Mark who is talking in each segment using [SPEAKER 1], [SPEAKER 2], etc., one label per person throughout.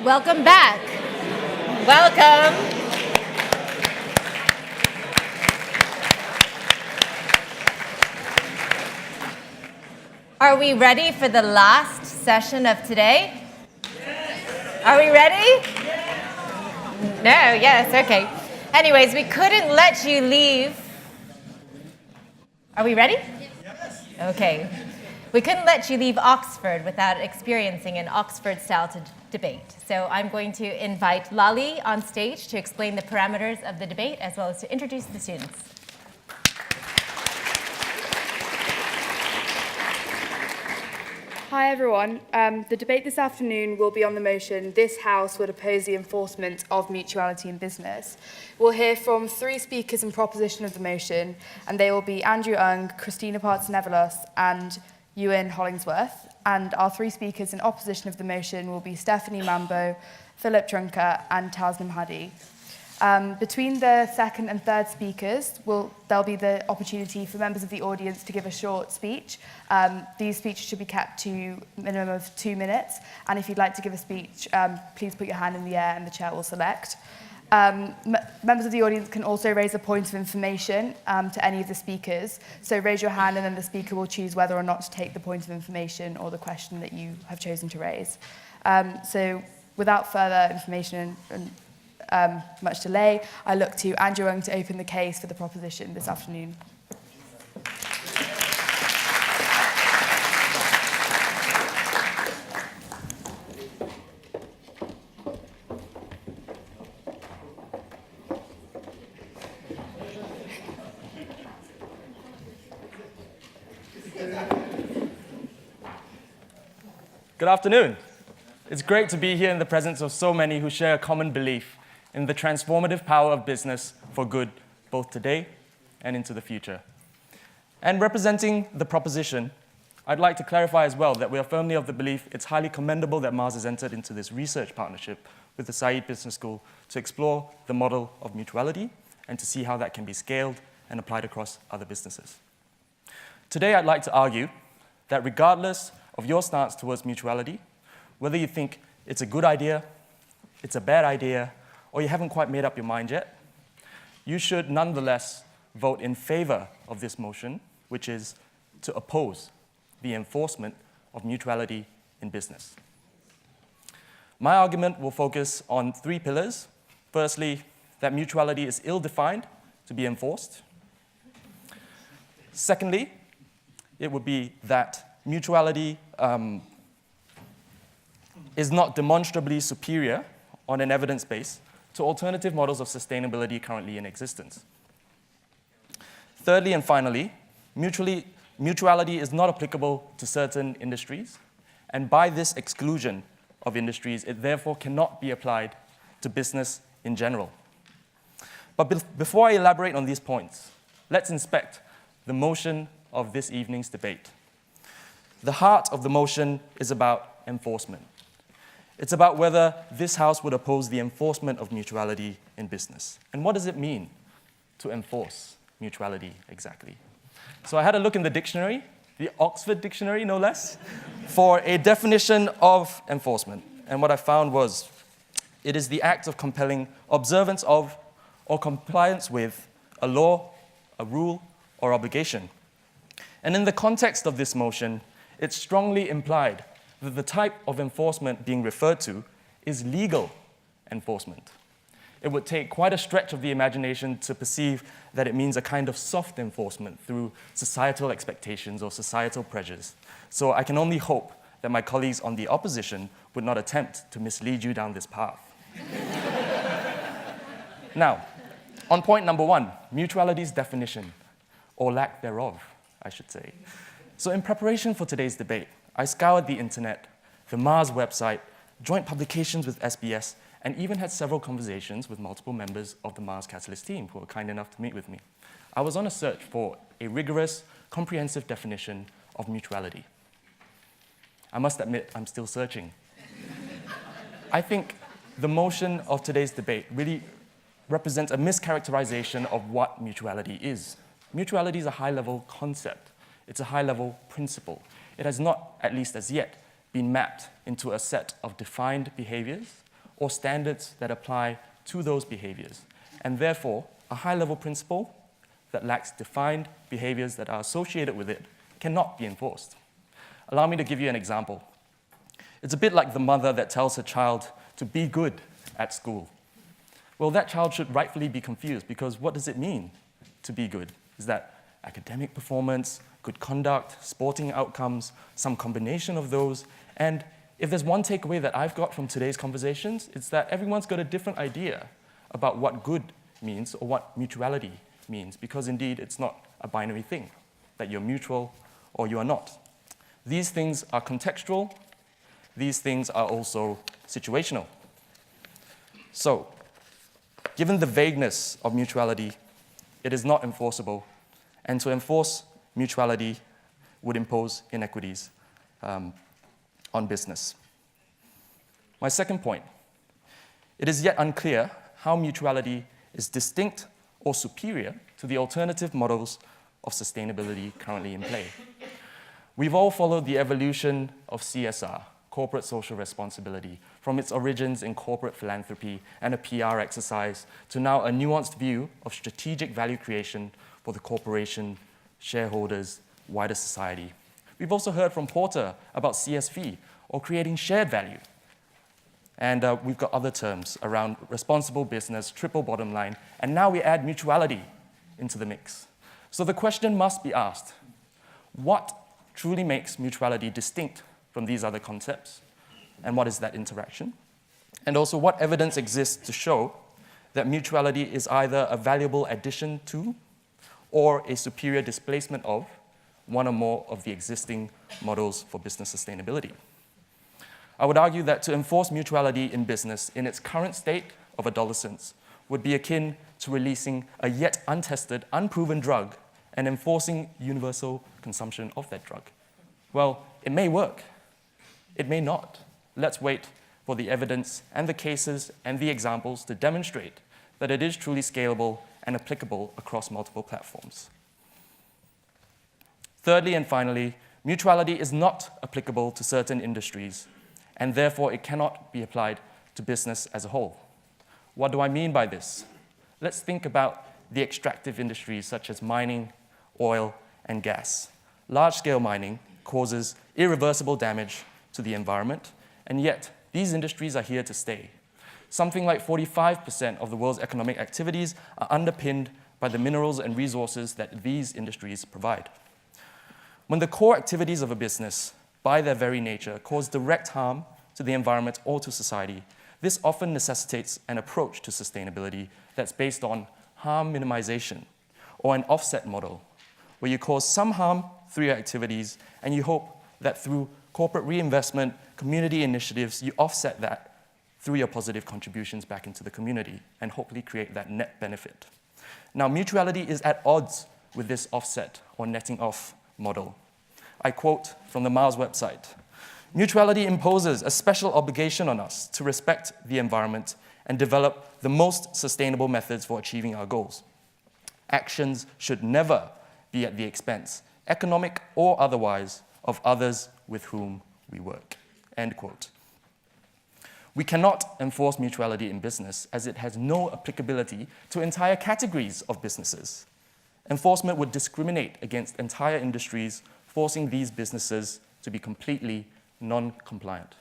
[SPEAKER 1] Welcome back. Welcome. Are we ready for the last session of today? Yes. Are we ready? Yes. No, yes, okay. Anyways, we couldn't let you leave. Are we ready? Yes. Okay. We couldn't let you leave Oxford without experiencing an Oxford-style debate. So I'm going to invite Lali on stage to explain the parameters of the debate as well as to introduce the students.
[SPEAKER 2] Hi everyone. The debate this afternoon will be on the motion, "This House would oppose the enforcement of mutuality in business." We'll hear from three speakers in proposition of the motion, and they will be Andrew Ung, Kristina Partsinevolos, and Ewen Hollingsworth. And our three speakers in opposition of the motion will be Stephanie Mambo, Filip Trnka, and Tasnim Hadi. Between the second and third speakers, there'll be the opportunity for members of the audience to give a short speech. These speeches should be kept to a minimum of 2 minutes. And if you'd like to give a speech, please put your hand in the air and the chair will select. Members of the audience can also raise a point of information to any of the speakers. So raise your hand and then the speaker will choose whether or not to take the point of information or the question that you have chosen to raise. So without further information and much delay, I look to Andrew Ung to open the case for the proposition this afternoon.
[SPEAKER 3] Good afternoon. It's great to be here in the presence of so many who share a common belief in the transformative power of business for good, both today and into the future. And representing the proposition, I'd like to clarify as well that we are firmly of the belief it's highly commendable that Mars has entered into this research partnership with the Saïd Business School to explore the model of mutuality and to see how that can be scaled and applied across other businesses. Today, I'd like to argue that regardless of your stance towards mutuality, whether you think it's a good idea, it's a bad idea, or you haven't quite made up your mind yet, you should nonetheless vote in favor of this motion, which is to oppose the enforcement of mutuality in business. My argument will focus on 3 pillars. Firstly, that mutuality is ill-defined to be enforced. Secondly, it would be that mutuality is not demonstrably superior on an evidence base to alternative models of sustainability currently in existence. Thirdly and finally, mutuality is not applicable to certain industries, and by this exclusion of industries, it therefore cannot be applied to business in general. But before I elaborate on these points, let's inspect the motion of this evening's debate. The heart of the motion is about enforcement. It's about whether this House would oppose the enforcement of mutuality in business. And what does it mean to enforce mutuality exactly? So I had a look in the dictionary, the Oxford Dictionary no less, for a definition of enforcement. And what I found was, it is the act of compelling observance of or compliance with a law, a rule, or obligation. And in the context of this motion, it's strongly implied that the type of enforcement being referred to is legal enforcement. It would take quite a stretch of the imagination to perceive that it means a kind of soft enforcement through societal expectations or societal pressures. So I can only hope that my colleagues on the opposition would not attempt to mislead you down this path. Now, on point number 1, mutuality's definition, or lack thereof, I should say. So in preparation for today's debate, I scoured the internet, the Mars website, joint publications with SBS, and even had several conversations with multiple members of the Mars Catalyst team who were kind enough to meet with me. I was on a search for a rigorous, comprehensive definition of mutuality. I must admit, I'm still searching. I think the motion of today's debate really represents a mischaracterization of what mutuality is. Mutuality is a high-level concept. It's a high-level principle. It has not, at least as yet, been mapped into a set of defined behaviors or standards that apply to those behaviors, and therefore a high-level principle that lacks defined behaviors that are associated with it cannot be enforced. Allow me to give you an example. It's a bit like the mother that tells her child to be good at school. Well, that child should rightfully be confused, because what does it mean to be good? Is that academic performance, good conduct, sporting outcomes, some combination of those? And if there's one takeaway that I've got from today's conversations, it's that everyone's got a different idea about what good means or what mutuality means, because indeed it's not a binary thing, that you're mutual or you are not. These things are contextual. These things are also situational. So, given the vagueness of mutuality, it is not enforceable, and to enforce mutuality would impose inequities on business. My second point, it is yet unclear how mutuality is distinct or superior to the alternative models of sustainability currently in play. We've all followed the evolution of CSR, corporate social responsibility, from its origins in corporate philanthropy and a PR exercise to now a nuanced view of strategic value creation for the corporation, shareholders, wider society. We've also heard from Porter about CSV, or creating shared value. And we've got other terms around responsible business, triple bottom line, and now we add mutuality into the mix. So the question must be asked, what truly makes mutuality distinct from these other concepts? And what is that interaction? And also, what evidence exists to show that mutuality is either a valuable addition to or a superior displacement of one or more of the existing models for business sustainability? I would argue that to enforce mutuality in business in its current state of adolescence would be akin to releasing a yet untested, unproven drug and enforcing universal consumption of that drug. Well, it may work. It may not. Let's wait for the evidence and the cases and the examples to demonstrate that it is truly scalable and applicable across multiple platforms. Thirdly and finally, mutuality is not applicable to certain industries, and therefore it cannot be applied to business as a whole. What do I mean by this? Let's think about the extractive industries such as mining, oil, and gas. Large-scale mining causes irreversible damage to the environment, and yet these industries are here to stay. Something like 45% of the world's economic activities are underpinned by the minerals and resources that these industries provide. When the core activities of a business, by their very nature, cause direct harm to the environment or to society, this often necessitates an approach to sustainability that's based on harm minimization, or an offset model, where you cause some harm through your activities, and you hope that through corporate reinvestment, community initiatives, you offset that through your positive contributions back into the community, and hopefully create that net benefit. Now, mutuality is at odds with this offset or netting off model. I quote from the Mars website, "Mutuality imposes a special obligation on us to respect the environment and develop the most sustainable methods for achieving our goals. Actions should never be at the expense, economic or otherwise, of others with whom we work." End quote. We cannot enforce mutuality in business as it has no applicability to entire categories of businesses. Enforcement would discriminate against entire industries, forcing these businesses to be completely non-compliant.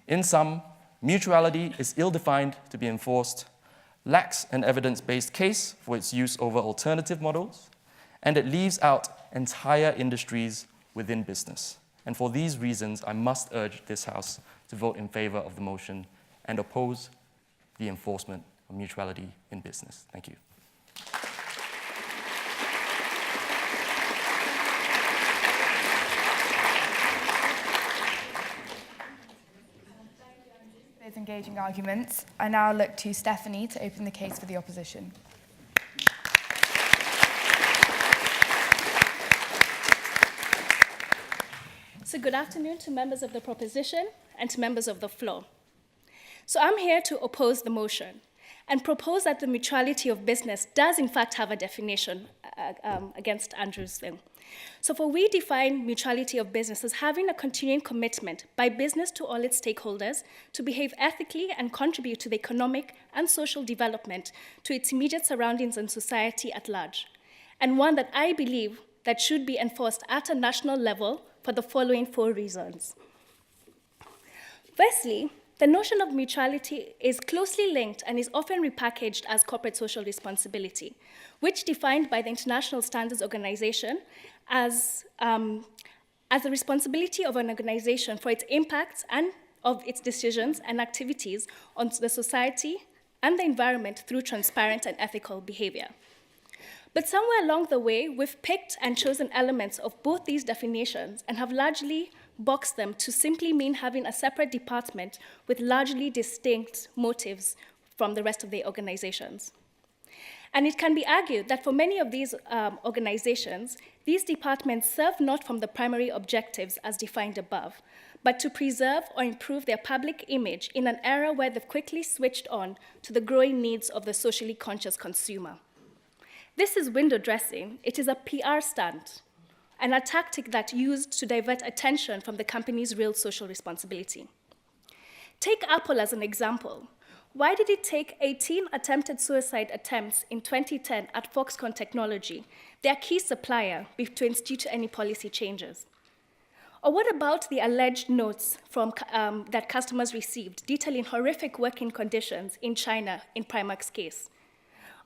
[SPEAKER 3] In sum, mutuality is ill-defined to be enforced, lacks an evidence-based case for its use over alternative models, and it leaves out entire industries within business. And for these reasons, I must urge this House to vote in favor of the motion and oppose the enforcement of mutuality in business. Thank you.
[SPEAKER 2] Those engaging arguments. I now look to Stephanie to open the case for the opposition.
[SPEAKER 4] So good afternoon to members of the proposition and to members of the floor. So I'm here to oppose the motion and propose that the mutuality of business does in fact have a definition, against Andrew's thing. So for we define mutuality of business as having a continuing commitment by business to all its stakeholders to behave ethically and contribute to the economic and social development to its immediate surroundings and society at large, and one that I believe that should be enforced at a national level for the following 4 reasons. Firstly, the notion of mutuality is closely linked and is often repackaged as corporate social responsibility, which defined by the International Standards Organization as the responsibility of an organization for its impacts and of its decisions and activities on the society and the environment through transparent and ethical behavior. But somewhere along the way, we've picked and chosen elements of both these definitions and have largely boxed them to simply mean having a separate department with largely distinct motives from the rest of the organizations. And it can be argued that for many of these organizations, these departments serve not from the primary objectives as defined above, but to preserve or improve their public image in an era where they've quickly switched on to the growing needs of the socially conscious consumer. This is window dressing. It is a PR stunt, and a tactic that used to divert attention from the company's real social responsibility. Take Apple as an example. Why did it take 18 attempted suicide attempts in 2010 at Foxconn Technology, their key supplier, to institute any policy changes? Or what about the alleged notes from, that customers received detailing horrific working conditions in China in Primark's case?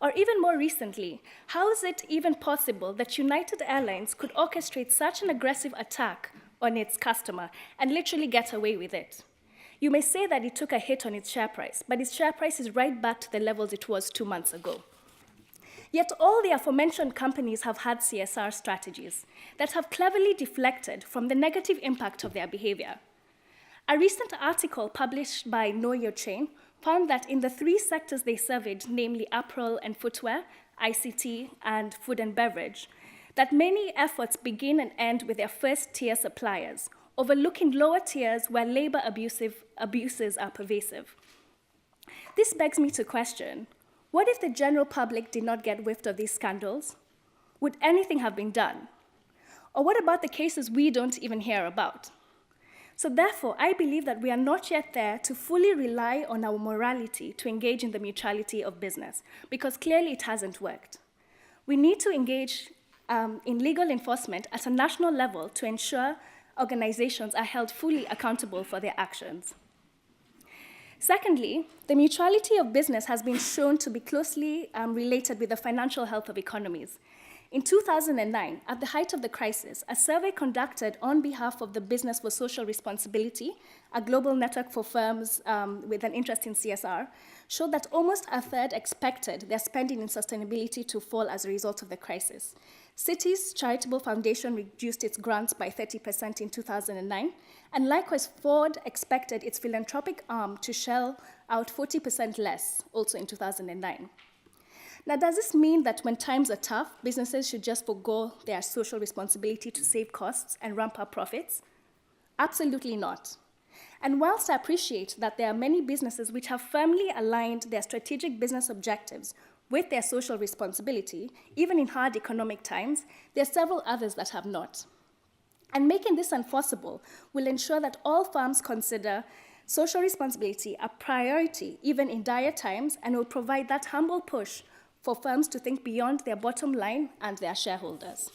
[SPEAKER 4] Or even more recently, how is it even possible that United Airlines could orchestrate such an aggressive attack on its customer and literally get away with it? You may say that it took a hit on its share price, but its share price is right back to the levels it was 2 months ago. Yet all the aforementioned companies have had CSR strategies that have cleverly deflected from the negative impact of their behavior. A recent article published by Know Your Chain found that in the 3 sectors they surveyed, namely apparel and footwear, ICT, and food and beverage, that many efforts begin and end with their first-tier suppliers, overlooking lower tiers where labor abuses are pervasive. This begs me to question, what if the general public did not get whiffed of these scandals? Would anything have been done? Or what about the cases we don't even hear about? So therefore, I believe that we are not yet there to fully rely on our morality to engage in the mutuality of business, because clearly it hasn't worked. We need to engage in legal enforcement at a national level to ensure organizations are held fully accountable for their actions. Secondly, the mutuality of business has been shown to be closely related with the financial health of economies. In 2009, at the height of the crisis, a survey conducted on behalf of the Business for Social Responsibility, a global network for firms with an interest in CSR, showed that almost a third expected their spending in sustainability to fall as a result of the crisis. Citi's charitable foundation reduced its grants by 30% in 2009, and likewise Ford expected its philanthropic arm to shell out 40% less, also in 2009. Now, does this mean that when times are tough, businesses should just forgo their social responsibility to save costs and ramp up profits? Absolutely not. And whilst I appreciate that there are many businesses which have firmly aligned their strategic business objectives with their social responsibility, even in hard economic times, there are several others that have not. And making this enforceable will ensure that all firms consider social responsibility a priority, even in dire times, and will provide that humble push for firms to think beyond their bottom line and their shareholders.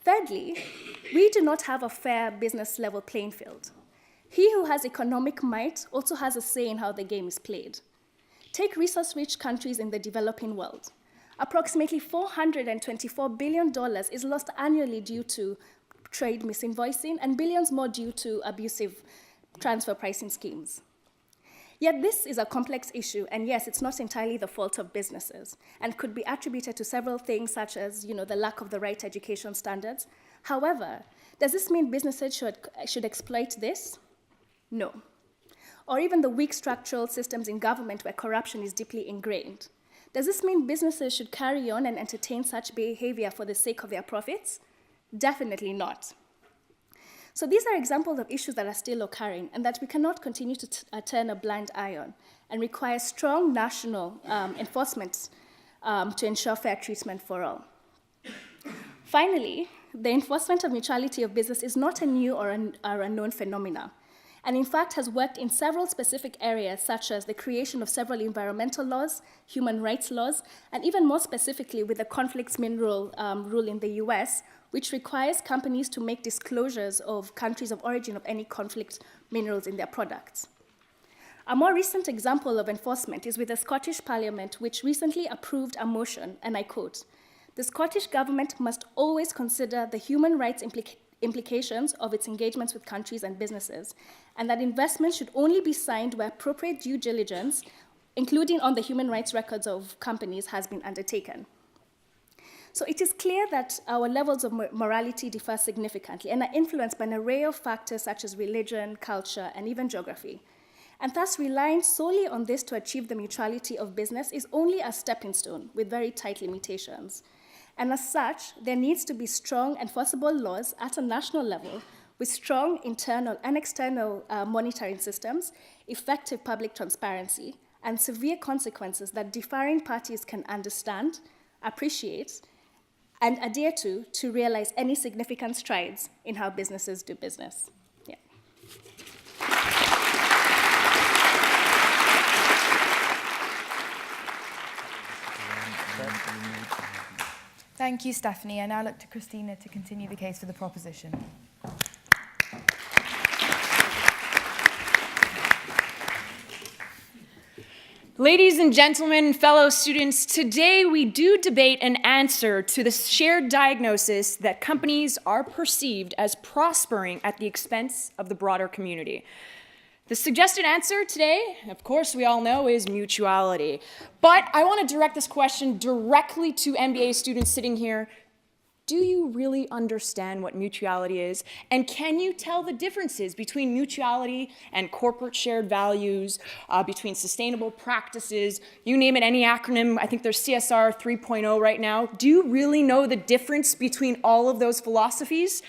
[SPEAKER 4] Thirdly, we do not have a fair business level playing field. He who has economic might also has a say in how the game is played. Take resource-rich countries in the developing world. Approximately $424 billion is lost annually due to trade misinvoicing and billions more due to abusive transfer pricing schemes. Yet this is a complex issue, and yes, it's not entirely the fault of businesses and could be attributed to several things such as, the lack of the right education standards. However, does this mean businesses should exploit this? No. Or even the weak structural systems in government where corruption is deeply ingrained. Does this mean businesses should carry on and entertain such behavior for the sake of their profits? Definitely not. So these are examples of issues that are still occurring and that we cannot continue to turn a blind eye on and require strong national enforcement to ensure fair treatment for all. Finally, the enforcement of mutuality of business is not a new or unknown phenomena, and in fact has worked in several specific areas, such as the creation of several environmental laws, human rights laws, and even more specifically with the conflicts mineral rule in the US, which requires companies to make disclosures of countries of origin of any conflict minerals in their products. A more recent example of enforcement is with the Scottish Parliament, which recently approved a motion, and I quote, "The Scottish government must always consider the human rights implications of its engagements with countries and businesses, and that investment should only be signed where appropriate due diligence, including on the human rights records of companies, has been undertaken." So it is clear that our levels of morality differ significantly and are influenced by an array of factors such as religion, culture, and even geography. And thus, relying solely on this to achieve the mutuality of business is only a stepping stone with very tight limitations. And as such, there needs to be strong enforceable laws at a national level with strong internal and external monitoring systems, effective public transparency, and severe consequences that differing parties can understand, appreciate, and adhere to realize any significant strides in how businesses do business. Yeah.
[SPEAKER 2] Thank you, Stephanie. I now look to Kristina to continue the case for the proposition.
[SPEAKER 5] Ladies and gentlemen, fellow students, today we do debate an answer to the shared diagnosis that companies are perceived as prospering at the expense of the broader community. The suggested answer today, of course, we all know, is mutuality. But I want to direct this question directly to MBA students sitting here. Do you really understand what mutuality is? And can you tell the differences between mutuality and corporate shared values, between sustainable practices, you name it, any acronym? I think there's CSR 3.0 right now. Do you really know the difference between all of those philosophies?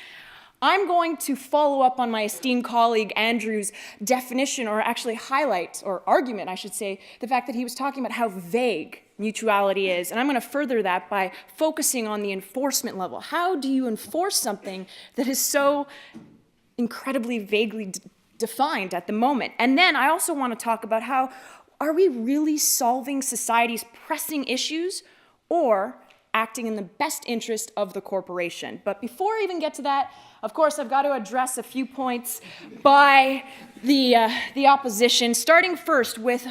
[SPEAKER 5] I'm going to follow up on my esteemed colleague Andrew's definition, or actually highlight, or argument, I should say, the fact that he was talking about how vague mutuality is. And I'm going to further that by focusing on the enforcement level. How do you enforce something that is so incredibly vaguely defined at the moment? And then I also want to talk about how are we really solving society's pressing issues, or acting in the best interest of the corporation? But before I even get to that, of course, I've got to address a few points by the opposition, starting first with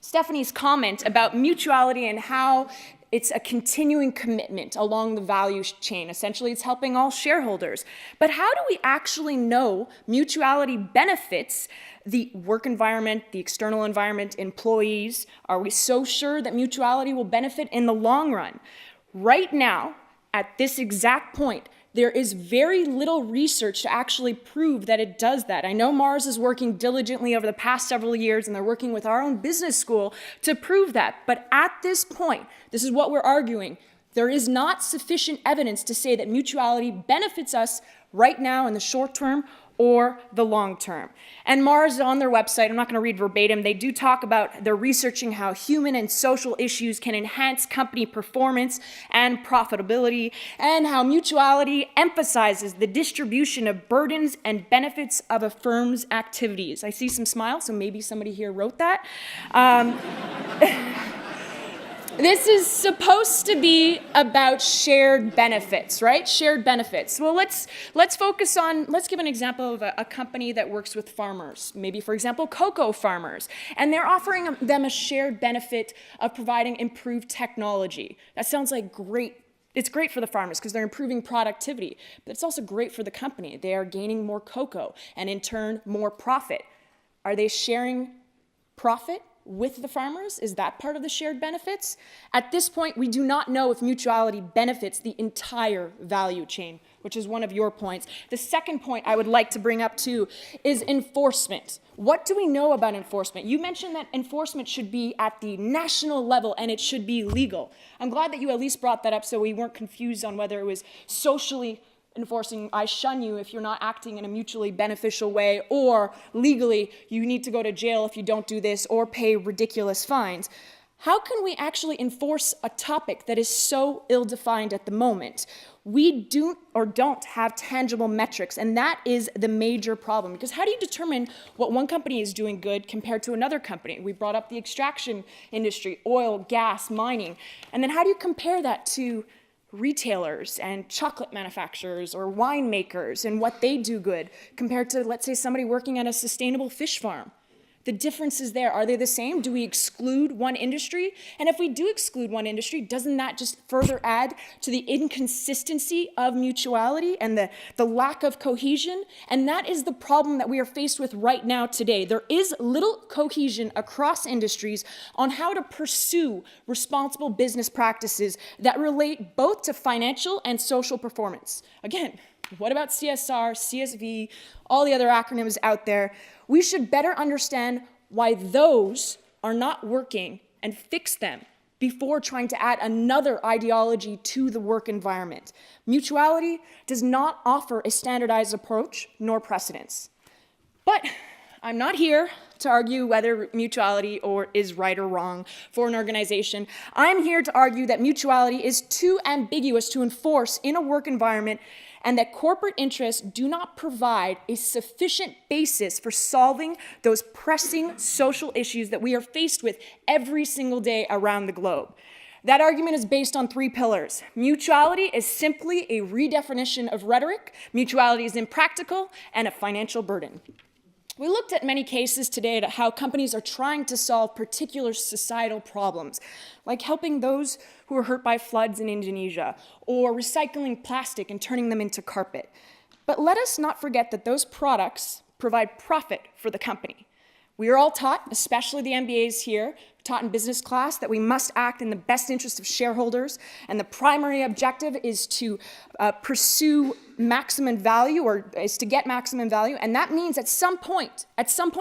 [SPEAKER 5] Stephanie's comment about mutuality and how it's a continuing commitment along the value chain. Essentially, it's helping all shareholders. But how do we actually know mutuality benefits the work environment, the external environment, employees? Are we so sure that mutuality will benefit in the long run? Right now, at this exact point, there is very little research to actually prove that it does that. I know Mars is working diligently over the past several years, and they're working with our own business school to prove that. But at this point, this is what we're arguing. There is not sufficient evidence to say that mutuality benefits us right now in the short term or the long term. And Mars, on their website, I'm not going to read verbatim, they do talk about, they're researching how human and social issues can enhance company performance and profitability, and how mutuality emphasizes the distribution of burdens and benefits of a firm's activities. I see some smiles, so maybe somebody here wrote that. This is supposed to be about shared benefits, right? Shared benefits. Well, let's focus on, let's give an example of a company that works with farmers, maybe, for example, cocoa farmers, and they're offering them a shared benefit of providing improved technology. That sounds like great. It's great for the farmers because they're improving productivity, but it's also great for the company. They are gaining more cocoa and, in turn, more profit. Are they sharing profit with the farmers? Is that part of the shared benefits? At this point, we do not know if mutuality benefits the entire value chain, which is one of your points. The second point I would like to bring up too is enforcement. What do we know about enforcement? You mentioned that enforcement should be at the national level and it should be legal. I'm glad that you at least brought that up so we weren't confused on whether it was socially enforcing, I shun you if you're not acting in a mutually beneficial way, or legally, you need to go to jail if you don't do this, or pay ridiculous fines. how can we actually enforce a topic that is so ill-defined at the moment? We don't have tangible metrics, and that is the major problem. Because how do you determine what one company is doing good compared to another company? We brought up the extraction industry, oil, gas, mining. And then how do you compare that to retailers and chocolate manufacturers or winemakers and what they do good compared to, let's say, somebody working at a sustainable fish farm? The differences there, are they the same? Do we exclude one industry? And if we do exclude one industry, doesn't that just further add to the inconsistency of mutuality and the lack of cohesion? And that is the problem that we are faced with right now today. There is little cohesion across industries on how to pursue responsible business practices that relate both to financial and social performance. Again, what about CSR, CSV, all the other acronyms out there? We should better understand why those are not working and fix them before trying to add another ideology to the work environment. Mutuality does not offer a standardized approach nor precedence. But I'm not here to argue whether mutuality is right or wrong for an organization. I'm here to argue that mutuality is too ambiguous to enforce in a work environment, and that corporate interests do not provide a sufficient basis for solving those pressing social issues that we are faced with every single day around the globe. That argument is based on 3 pillars. Mutuality is simply a redefinition of rhetoric, mutuality is impractical, and a financial burden. We looked at many cases today at how companies are trying to solve particular societal problems, like helping those who are hurt by floods in Indonesia, or recycling plastic and turning them into carpet. But let us not forget that those products provide profit for the company. We are all taught, especially the MBAs here, taught in business class, that we must act in the best interest of shareholders, and the primary objective is to pursue maximum value, or is to get maximum value, and that means at some point,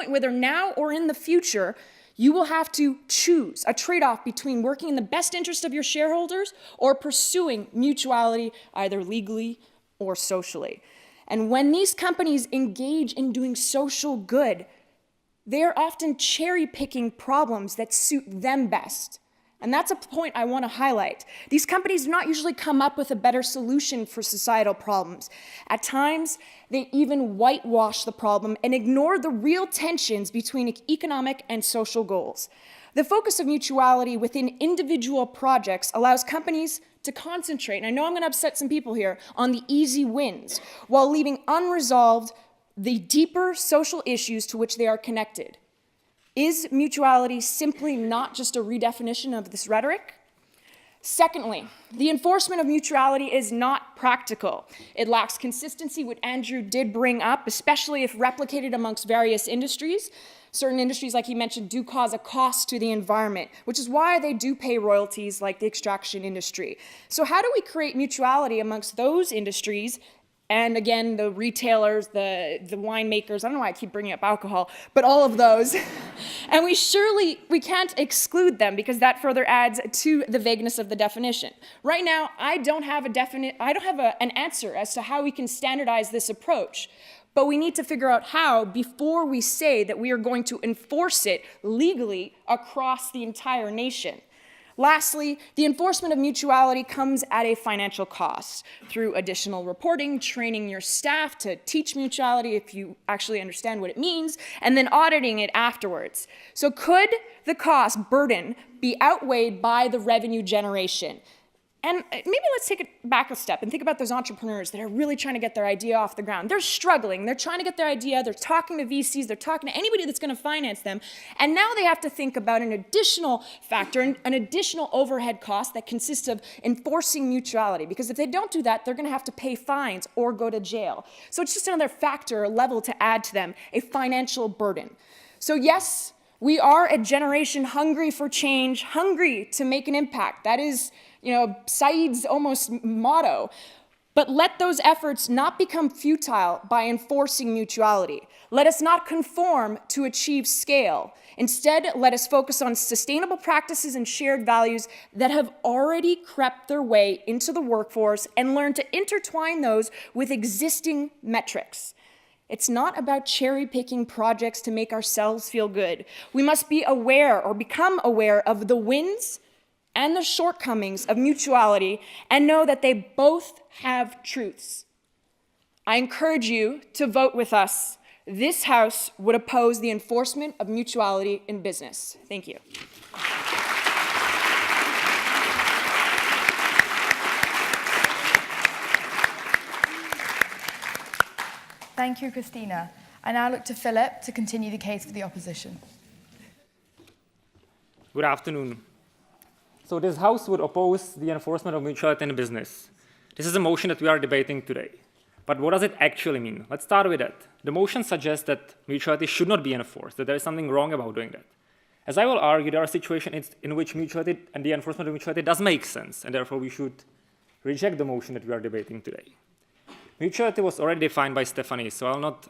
[SPEAKER 5] whether now or in the future, you will have to choose a trade-off between working in the best interest of your shareholders or pursuing mutuality either legally or socially. And when these companies engage in doing social good, they're often cherry-picking problems that suit them best. And that's a point I want to highlight. These companies do not usually come up with a better solution for societal problems. At times, they even whitewash the problem and ignore the real tensions between economic and social goals. The focus of mutuality within individual projects allows companies to concentrate, and I know I'm going to upset some people here, on the easy wins, while leaving unresolved the deeper social issues to which they are connected. Is mutuality simply not just a redefinition of this rhetoric? Secondly, the enforcement of mutuality is not practical. It lacks consistency, which Andrew did bring up, especially if replicated amongst various industries. Certain industries, like he mentioned, do cause a cost to the environment, which is why they do pay royalties like the extraction industry. So how do we create mutuality amongst those industries? And again, the retailers, the winemakers, I don't know why I keep bringing up alcohol, but all of those. And we can't exclude them because that further adds to the vagueness of the definition. Right now, I don't have an answer as to how we can standardize this approach, but we need to figure out how before we say that we are going to enforce it legally across the entire nation. Lastly, the enforcement of mutuality comes at a financial cost through additional reporting, training your staff to teach mutuality if you actually understand what it means, and then auditing it afterwards. So could the cost burden be outweighed by the revenue generation? And maybe let's take it back a step and think about those entrepreneurs that are really trying to get their idea off the ground. They're struggling. They're trying to get their idea. They're talking to VCs. They're talking to anybody that's going to finance them. And now they have to think about an additional factor, an additional overhead cost that consists of enforcing mutuality. Because if they don't do that, they're going to have to pay fines or go to jail. So it's just another factor or level to add to them, a financial burden. So yes, we are a generation hungry for change, hungry to make an impact. That is, Saïd's almost motto. But let those efforts not become futile by enforcing mutuality. Let us not conform to achieve scale. Instead, let us focus on sustainable practices and shared values that have already crept their way into the workforce and learn to intertwine those with existing metrics. It's not about cherry-picking projects to make ourselves feel good. We must be aware or become aware of the wins and the shortcomings of mutuality and know that they both have truths. I encourage you to vote with us. This House would oppose the enforcement of mutuality in business. Thank you.
[SPEAKER 2] Thank you, Kristina. I now look to Filip to continue the case for the opposition.
[SPEAKER 6] Good afternoon. So this House would oppose the enforcement of mutuality in business. This is a motion that we are debating today. But what does it actually mean? Let's start with that. The motion suggests that mutuality should not be enforced, that there is something wrong about doing that. As I will argue, there are situations in which mutuality and the enforcement of mutuality does make sense, and therefore we should reject the motion that we are debating today. Mutuality was already defined by Stephanie, so I'll not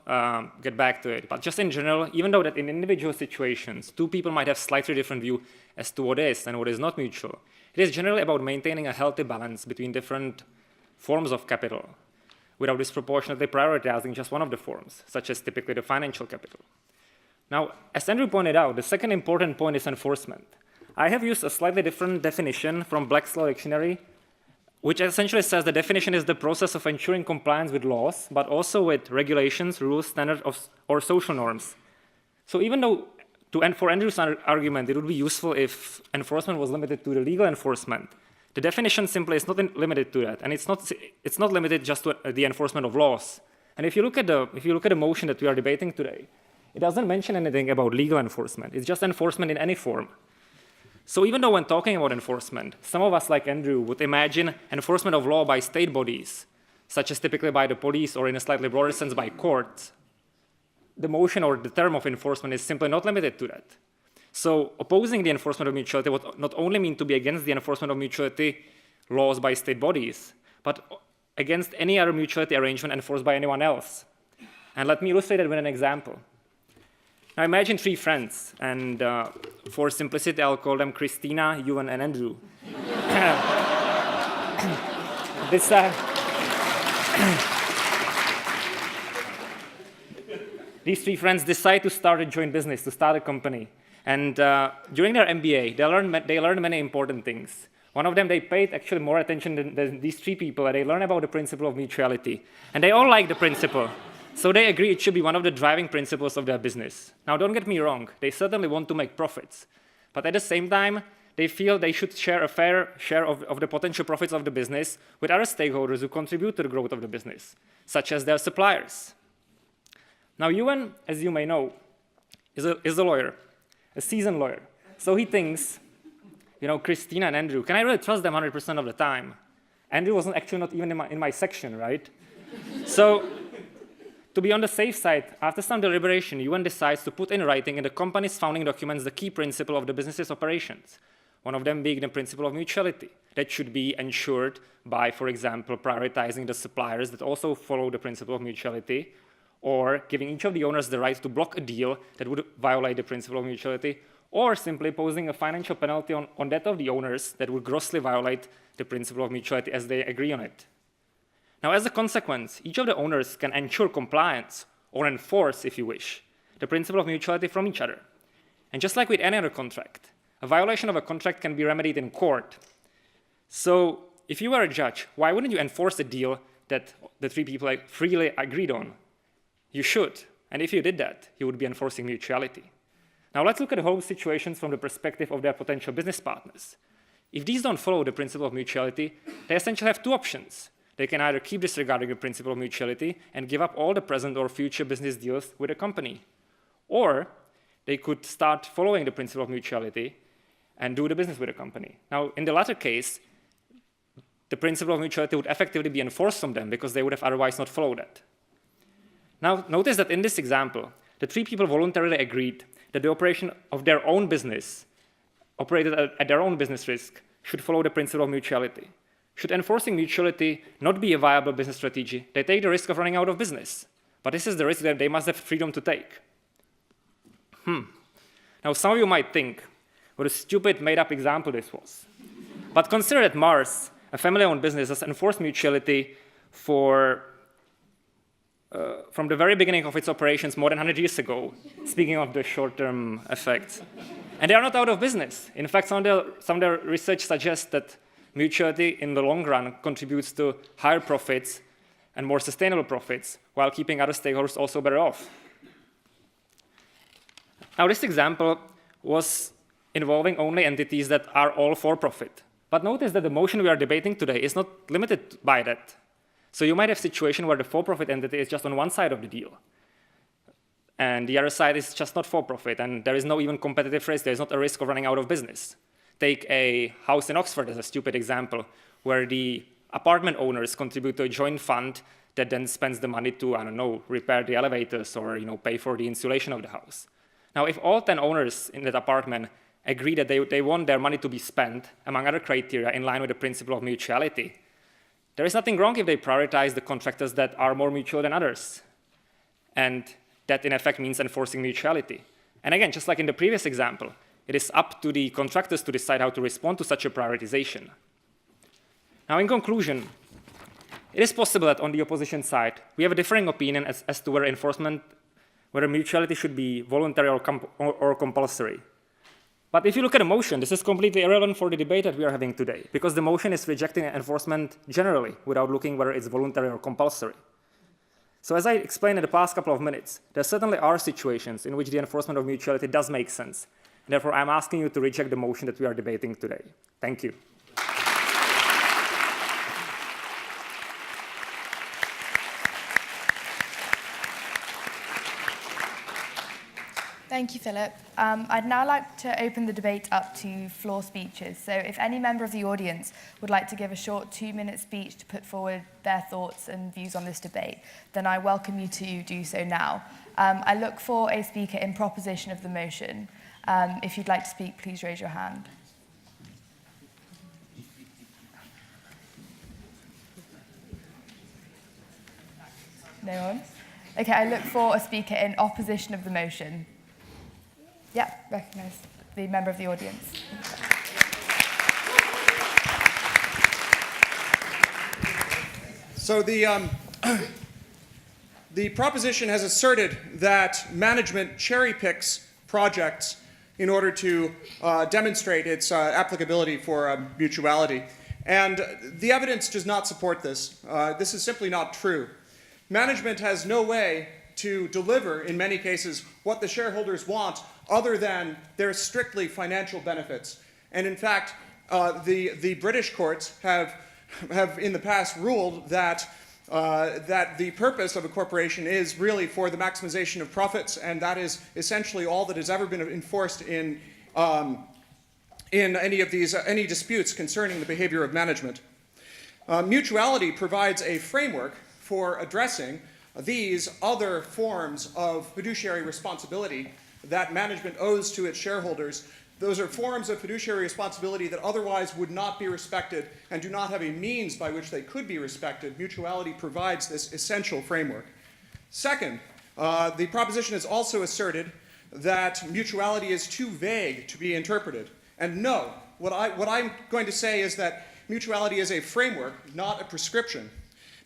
[SPEAKER 6] get back to it. But just in general, even though that in individual situations, two people might have slightly different view as to what is and what is not mutual, it is generally about maintaining a healthy balance between different forms of capital without disproportionately prioritizing just one of the forms, such as typically the financial capital. Now, as Andrew pointed out, the second important point is enforcement. I have used a slightly different definition from Black's Law Dictionary, which essentially says the definition is the process of ensuring compliance with laws, but also with regulations, rules, standards, or social norms. So even though, for Andrew's argument, it would be useful if enforcement was limited to the legal enforcement, the definition simply is not limited to that, and it's not limited just to the enforcement of laws. And if you look at the motion that we are debating today, it doesn't mention anything about legal enforcement. It's just enforcement in any form. So even though when talking about enforcement, some of us, like Andrew, would imagine enforcement of law by state bodies, such as typically by the police or in a slightly broader sense by courts, the motion or the term of enforcement is simply not limited to that. So opposing the enforcement of mutuality would not only mean to be against the enforcement of mutuality laws by state bodies, but against any other mutuality arrangement enforced by anyone else. And let me illustrate that with an example. Now imagine three friends, and for simplicity, I'll call them Kristina, Ewen, and Andrew. These three friends decide to start a joint business, to start a company. And during their MBA, they learned many important things. One of them, they paid actually more attention than these three people, and they learned about the principle of mutuality. And they all like the principle. So they agree it should be one of the driving principles of their business. Now, don't get me wrong. They certainly want to make profits. But at the same time, they feel they should share a fair share of the potential profits of the business with other stakeholders who contribute to the growth of the business, such as their suppliers. Now, Ewen, as you may know, is a lawyer, a seasoned lawyer. So he thinks, Kristina and Andrew, can I really trust them 100% of the time? Andrew wasn't actually not even in my section, right? So, to be on the safe side, after some deliberation, Ewen decides to put in writing in the company's founding documents the key principle of the business's operations, one of them being the principle of mutuality that should be ensured by, for example, prioritizing the suppliers that also follow the principle of mutuality, or giving each of the owners the right to block a deal that would violate the principle of mutuality, or simply posing a financial penalty on that of the owners that would grossly violate the principle of mutuality as they agree on it. Now, as a consequence, each of the owners can ensure compliance, or enforce, if you wish, the principle of mutuality from each other. And just like with any other contract, a violation of a contract can be remedied in court. So, if you were a judge, why wouldn't you enforce a deal that the three people freely agreed on? You should. And if you did that, you would be enforcing mutuality. Now, let's look at the whole situations from the perspective of their potential business partners. If these don't follow the principle of mutuality, they essentially have two options. They can either keep disregarding the principle of mutuality and give up all the present or future business deals with a company, or they could start following the principle of mutuality and do the business with a company. Now, in the latter case, the principle of mutuality would effectively be enforced from them because they would have otherwise not followed it. Now, notice that in this example, the three people voluntarily agreed that the operation of their own business, operated at their own business risk, should follow the principle of mutuality. Should enforcing mutuality not be a viable business strategy, they take the risk of running out of business. But this is the risk that they must have freedom to take. Now, some of you might think, what a stupid, made-up example this was. But consider that Mars, a family-owned business, has enforced mutuality for from the very beginning of its operations more than 100 years ago, speaking of the short-term effects. And they are not out of business. In fact, some of their research suggests that mutuality in the long run contributes to higher profits and more sustainable profits, while keeping other stakeholders also better off. Now, this example was involving only entities that are all for profit. But notice that the motion we are debating today is not limited by that. So you might have a situation where the for-profit entity is just on one side of the deal, and the other side is just not for-profit, and there is no even competitive risk. There is not a risk of running out of business. Take a house in Oxford as a stupid example, where the apartment owners contribute to a joint fund that then spends the money to, I don't know, repair the elevators or pay for the insulation of the house. Now, if all 10 owners in that apartment agree that they want their money to be spent, among other criteria, in line with the principle of mutuality, there is nothing wrong if they prioritize the contractors that are more mutual than others. And that, in effect, means enforcing mutuality. And again, just like in the previous example, it is up to the contractors to decide how to respond to such a prioritization. Now, in conclusion, it is possible that on the opposition side, we have a differing opinion as to whether mutuality should be voluntary or compulsory. But if you look at the motion, this is completely irrelevant for the debate that we are having today, because the motion is rejecting enforcement generally without looking whether it's voluntary or compulsory. So as I explained in the past couple of minutes, there certainly are situations in which the enforcement of mutuality does make sense. And therefore, I'm asking you to reject the motion that we are debating today. Thank you.
[SPEAKER 2] Thank you, Filip. I'd now like to open the debate up to floor speeches. So if any member of the audience would like to give a short 2-minute speech to put forward their thoughts and views on this debate, then I welcome you to do so now. I look for a speaker in proposition of the motion. If you'd like to speak, please raise your hand. No one? Okay, I look for a speaker in opposition of the motion. Yeah, recognise the member of the audience.
[SPEAKER 7] So the proposition has asserted that management cherry picks projects in order to demonstrate its applicability for mutuality. And the evidence does not support this. This is simply not true. Management has no way to deliver, in many cases, what the shareholders want other than their strictly financial benefits. And in fact, the British courts have in the past ruled that the purpose of a corporation is really for the maximization of profits, and that is essentially all that has ever been enforced in any disputes concerning the behavior of management. Mutuality provides a framework for addressing these other forms of fiduciary responsibility that management owes to its shareholders. Those are forms of fiduciary responsibility that otherwise would not be respected and do not have a means by which they could be respected. Mutuality provides this essential framework. Second, the proposition has also asserted that mutuality is too vague to be interpreted. And no, what I'm going to say is that mutuality is a framework, not a prescription.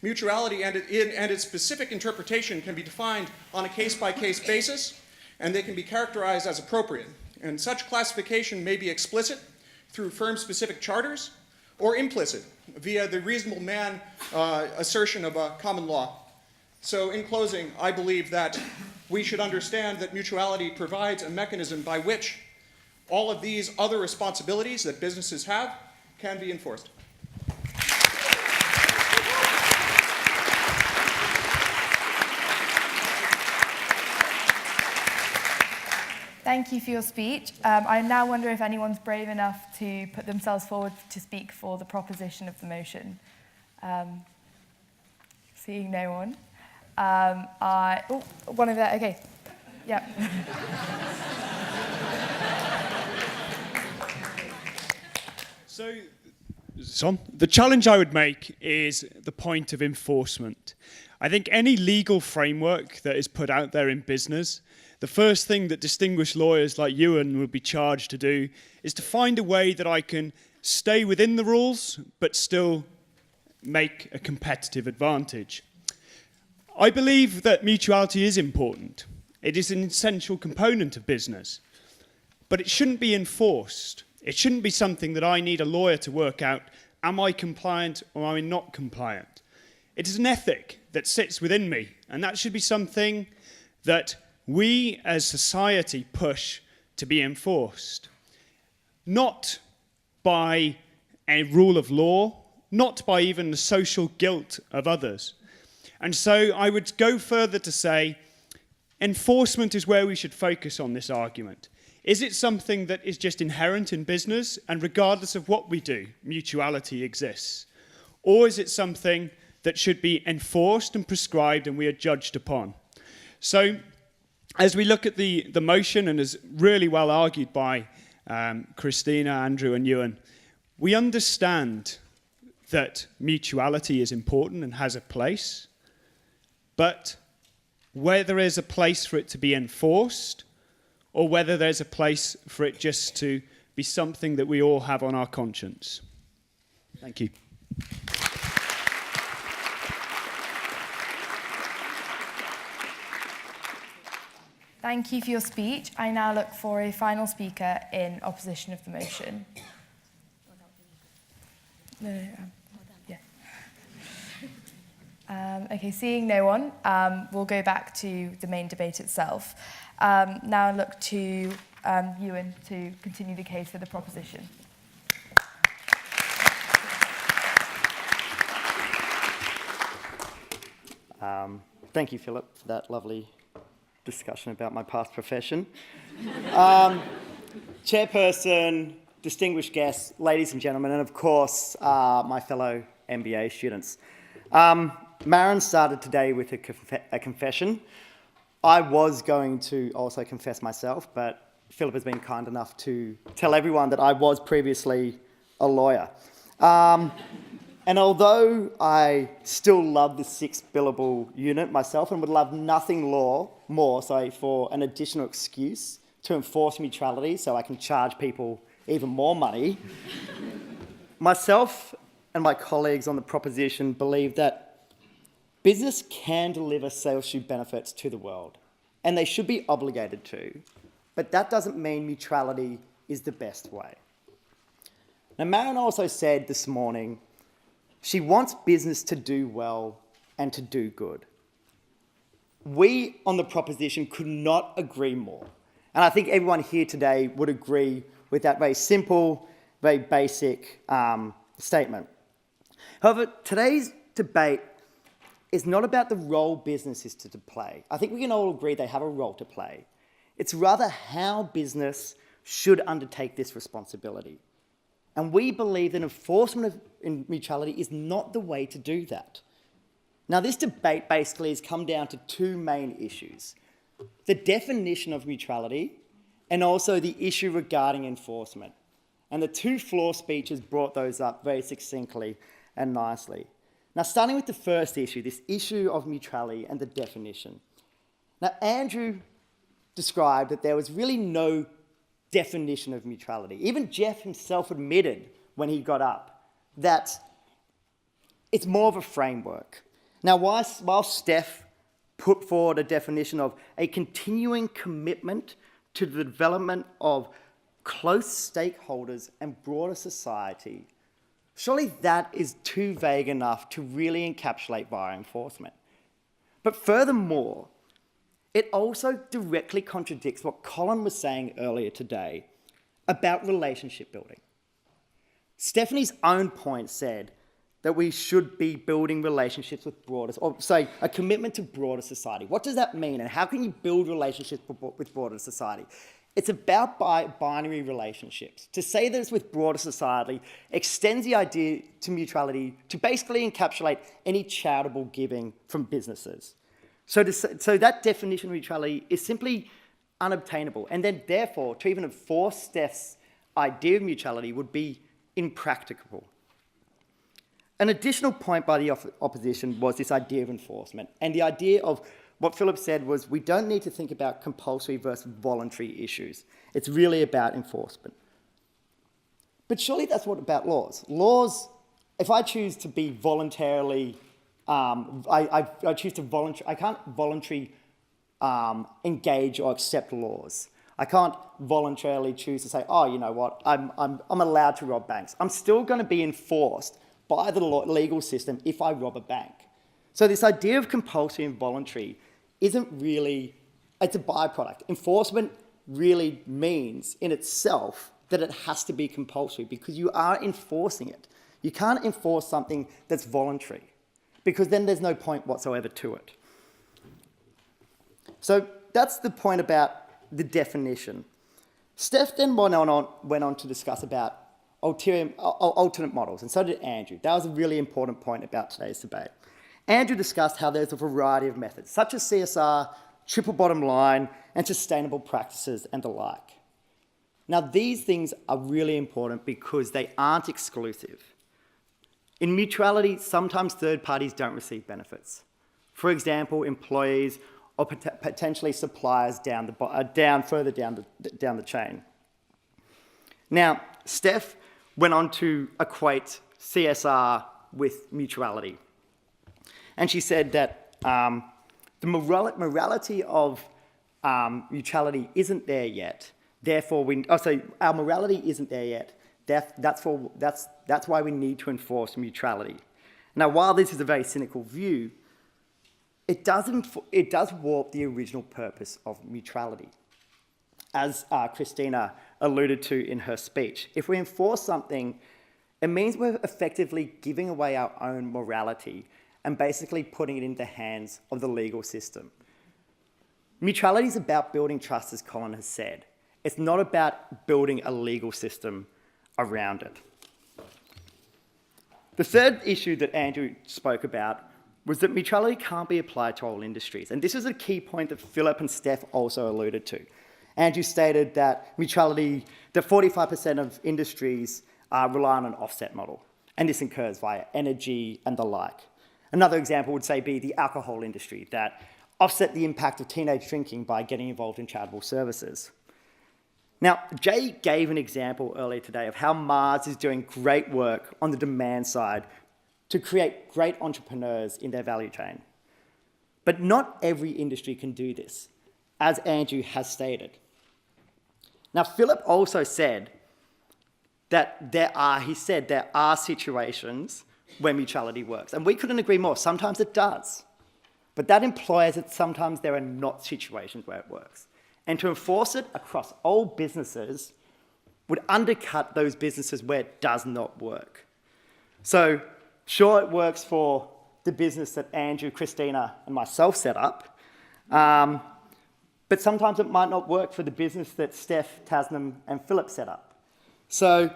[SPEAKER 7] Mutuality and its specific interpretation can be defined on a case-by-case basis, and they can be characterized as appropriate. And such classification may be explicit through firm-specific charters or implicit via the reasonable man assertion of a common law. So in closing, I believe that we should understand that mutuality provides a mechanism by which all of these other responsibilities that businesses have can be enforced.
[SPEAKER 2] Thank you for your speech. I now wonder if anyone's brave enough to put themselves forward to speak for the proposition of the motion. Seeing no one. One over there. Okay. Yeah.
[SPEAKER 8] So, the challenge I would make is the point of enforcement. I think any legal framework that is put out there in business, the first thing that distinguished lawyers like Ewen would be charged to do is to find a way that I can stay within the rules but still make a competitive advantage. I believe that mutuality is important. It is an essential component of business, but it shouldn't be enforced. It shouldn't be something that I need a lawyer to work out, am I compliant or am I not compliant? It is an ethic that sits within me, and that should be something that we as society push to be enforced. Not by a rule of law, not by even the social guilt of others. And so I would go further to say, enforcement is where we should focus on this argument. Is it something that is just inherent in business, and regardless of what we do, mutuality exists? Or is it something that should be enforced and prescribed and we are judged upon? So, as we look at the motion, and as really well argued by Kristina, Andrew and Ewen, we understand that mutuality is important and has a place, but whether there is a place for it to be enforced, or whether there's a place for it just to be something that we all have on our conscience. Thank you.
[SPEAKER 2] Thank you for your speech. I now look for a final speaker in opposition of the motion. Okay, seeing no one, we'll go back to the main debate itself. Now look to Ewen to continue the case for the proposition.
[SPEAKER 9] Thank you, Philip, for that lovely discussion about my past profession. Chairperson, distinguished guests, ladies and gentlemen, and of course, my fellow MBA students. Maren started today with a confession. I was going to also confess myself, but Philip has been kind enough to tell everyone that I was previously a lawyer. And although I still love the 6 billable unit myself and would love nothing more for an additional excuse to enforce neutrality so I can charge people even more money, myself and my colleagues on the proposition believe that business can deliver social benefits to the world, and they should be obligated to, but that doesn't mean neutrality is the best way. Now, Maren also said this morning she wants business to do well and to do good. We on the proposition could not agree more. And I think everyone here today would agree with that very simple, very basic statement. However, today's debate is not about the role business is to play. I think we can all agree they have a role to play. It's rather how business should undertake this responsibility. And we believe that enforcement of neutrality is not the way to do that. Now, this debate basically has come down to 2 main issues: the definition of neutrality and also the issue regarding enforcement. And the 2 floor speeches brought those up very succinctly and nicely. Now, starting with the first issue, this issue of neutrality and the definition. Now, Andrew described that there was really no definition of neutrality. Even Jeff himself admitted when he got up that it's more of a framework. Now, while Steph put forward a definition of a continuing commitment to the development of close stakeholders and broader society, surely that is too vague enough to really encapsulate via enforcement. But furthermore, it also directly contradicts what Colin was saying earlier today about relationship building. Stephanie's own point said that we should be building relationships with broader, or say a commitment to broader society. What does that mean, and how can you build relationships with broader society? It's about binary relationships. To say that it's with broader society extends the idea to mutuality to basically encapsulate any charitable giving from businesses. So that definition of neutrality is simply unobtainable, and then therefore to even enforce Steph's idea of neutrality would be impracticable. An additional point by the opposition was this idea of enforcement, and the idea of what Philip said was we don't need to think about compulsory versus voluntary issues. It's really about enforcement. But surely that's what about laws. Laws, if I choose to be voluntarily I choose to I can't voluntarily engage or accept laws. I can't voluntarily choose to say, oh, you know what, I'm allowed to rob banks. I'm still going to be enforced by the legal system if I rob a bank. So this idea of compulsory and voluntary isn't really, it's a byproduct. Enforcement really means in itself that it has to be compulsory because you are enforcing it. You can't enforce something that's voluntary because then there's no point whatsoever to it. So that's the point about the definition. Steph then went on to discuss about alternate models, and so did Andrew. That was a really important point about today's debate. Andrew discussed how there's a variety of methods, such as CSR, triple bottom line, and sustainable practices and the like. Now, these things are really important because they aren't exclusive. In mutuality, sometimes third parties don't receive benefits. For example, employees or potentially suppliers further down the chain. Now, Steph went on to equate CSR with mutuality. And she said that the morality of mutuality isn't there yet. Therefore, our morality isn't there yet. That's why we need to enforce mutuality. Now, while this is a very cynical view, it does warp the original purpose of mutuality. As Kristina alluded to in her speech, if we enforce something, it means we're effectively giving away our own morality and basically putting it in the hands of the legal system. Mutuality is about building trust, as Colin has said. It's not about building a legal system around it. The third issue that Andrew spoke about was that mutuality can't be applied to all industries. And this is a key point that Filip and Steph also alluded to. Andrew stated that mutuality, that 45% of industries rely on an offset model. And this occurs via energy and the like. Another example would be the alcohol industry that offset the impact of teenage drinking by getting involved in charitable services. Now, Jay gave an example earlier today of how Mars is doing great work on the demand side to create great entrepreneurs in their value chain. But not every industry can do this, as Andrew has stated. Now, Filip also said that there are situations where mutuality works. And we couldn't agree more. Sometimes it does. But that implies that sometimes there are not situations where it works. And to enforce it across all businesses would undercut those businesses where it does not work. So, sure, it works for the business that Andrew, Kristina, and myself set up, but sometimes it might not work for the business that Steph, Tasnim, and Filip set up. So,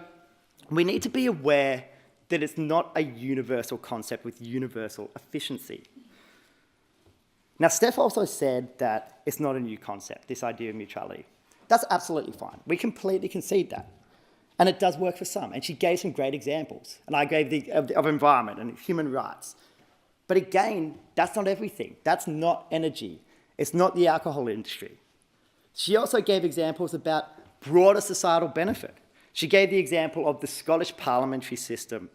[SPEAKER 9] we need to be aware that it's not a universal concept with universal efficiency. Now, Steph also said that it's not a new concept, this idea of mutuality. That's absolutely fine. We completely concede that. And it does work for some. And she gave some great examples. And I gave of environment and human rights. But again, that's not everything. That's not energy. It's not the alcohol industry. She also gave examples about broader societal benefit. She gave the example of the Scottish parliamentary system,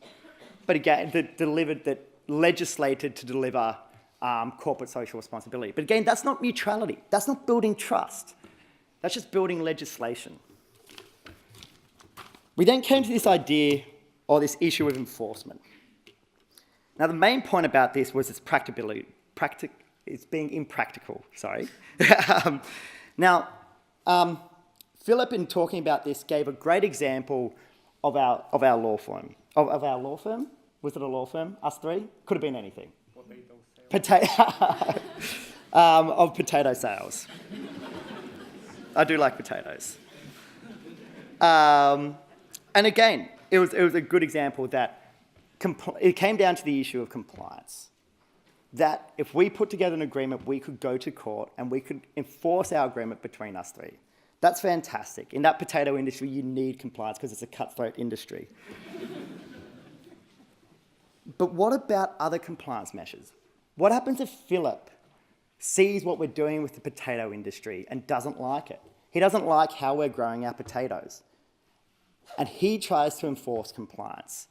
[SPEAKER 9] but again, that legislated to deliver corporate social responsibility. But again, that's not mutuality. That's not building trust. That's just building legislation. We then came to this idea, or this issue of enforcement. Now, the main point about this was its practicability. It's being impractical, sorry. Now, Filip, in talking about this, gave a great example of our law firm. Of our law firm? Was it a law firm? Us three? Could have been anything. Of potato sales. I do like potatoes. And again, it was a good example that it came down to the issue of compliance. That if we put together an agreement, we could go to court and we could enforce our agreement between us three. That's fantastic. In that potato industry, you need compliance because it's a cutthroat industry. But what about other compliance measures? What happens if Filip sees what we're doing with the potato industry and doesn't like it? He doesn't like how we're growing our potatoes. And he tries to enforce compliance.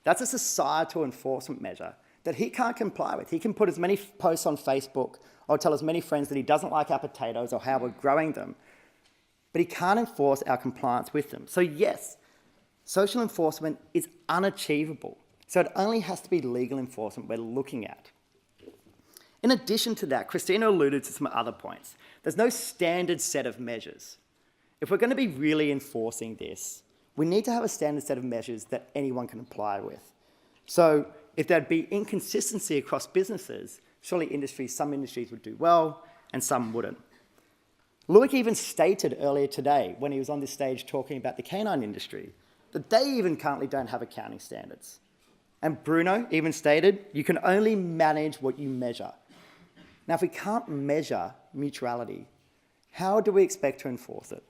[SPEAKER 9] That's a societal enforcement measure that he can't comply with. He can put as many posts on Facebook or tell as many friends that he doesn't like our potatoes or how we're growing them, but he can't enforce our compliance with them. So yes, social enforcement is unachievable. So it only has to be legal enforcement we're looking at. In addition to that, Kristina alluded to some other points. There's no standard set of measures. If we're going to be really enforcing this, we need to have a standard set of measures that anyone can apply with. So if there'd be inconsistency across businesses, surely some industries would do well and some wouldn't. Loic even stated earlier today, when he was on this stage talking about the canine industry, that they even currently don't have accounting standards. And Bruno even stated, you can only manage what you measure. Now, if we can't measure mutuality, how do we expect to enforce it?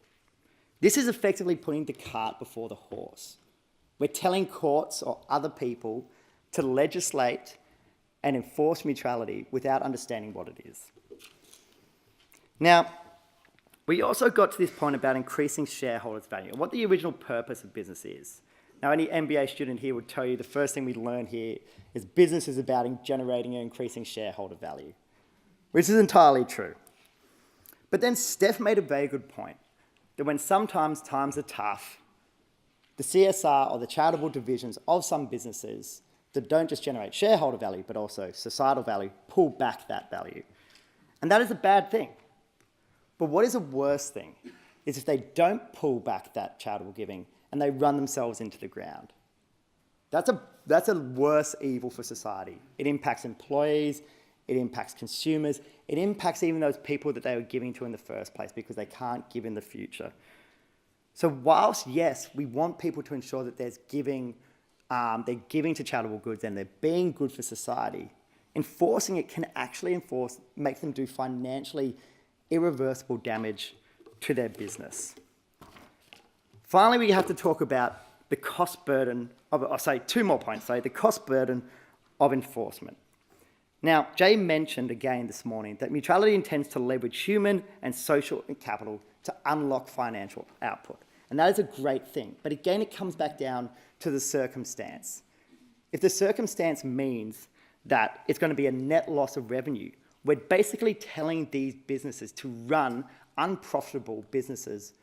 [SPEAKER 9] This is effectively putting the cart before the horse. We're telling courts or other people to legislate and enforce mutuality without understanding what it is. Now, we also got to this point about increasing shareholders' value and what the original purpose of business is. Now, any MBA student here would tell you the first thing we learn here is business is about generating and increasing shareholder value, which is entirely true. But then Steph made a very good point, that when sometimes times are tough, the CSR or the charitable divisions of some businesses that don't just generate shareholder value, but also societal value, pull back that value. And that is a bad thing. But what is a worse thing is if they don't pull back that charitable giving and they run themselves into the ground. That's a worse evil for society. It impacts employees, it impacts consumers, it impacts even those people that they were giving to in the first place because they can't give in the future. So whilst, yes, we want people to ensure that they're giving to charitable goods and they're being good for society, enforcing it can actually make them do financially irreversible damage to their business. Finally, we have to talk about the cost burden two more points, the cost burden of enforcement. Now, Jay mentioned again this morning that mutuality intends to leverage human and social capital to unlock financial output. And that is a great thing. But again, it comes back down to the circumstance. If the circumstance means that it's going to be a net loss of revenue, we're basically telling these businesses to run unprofitable businesses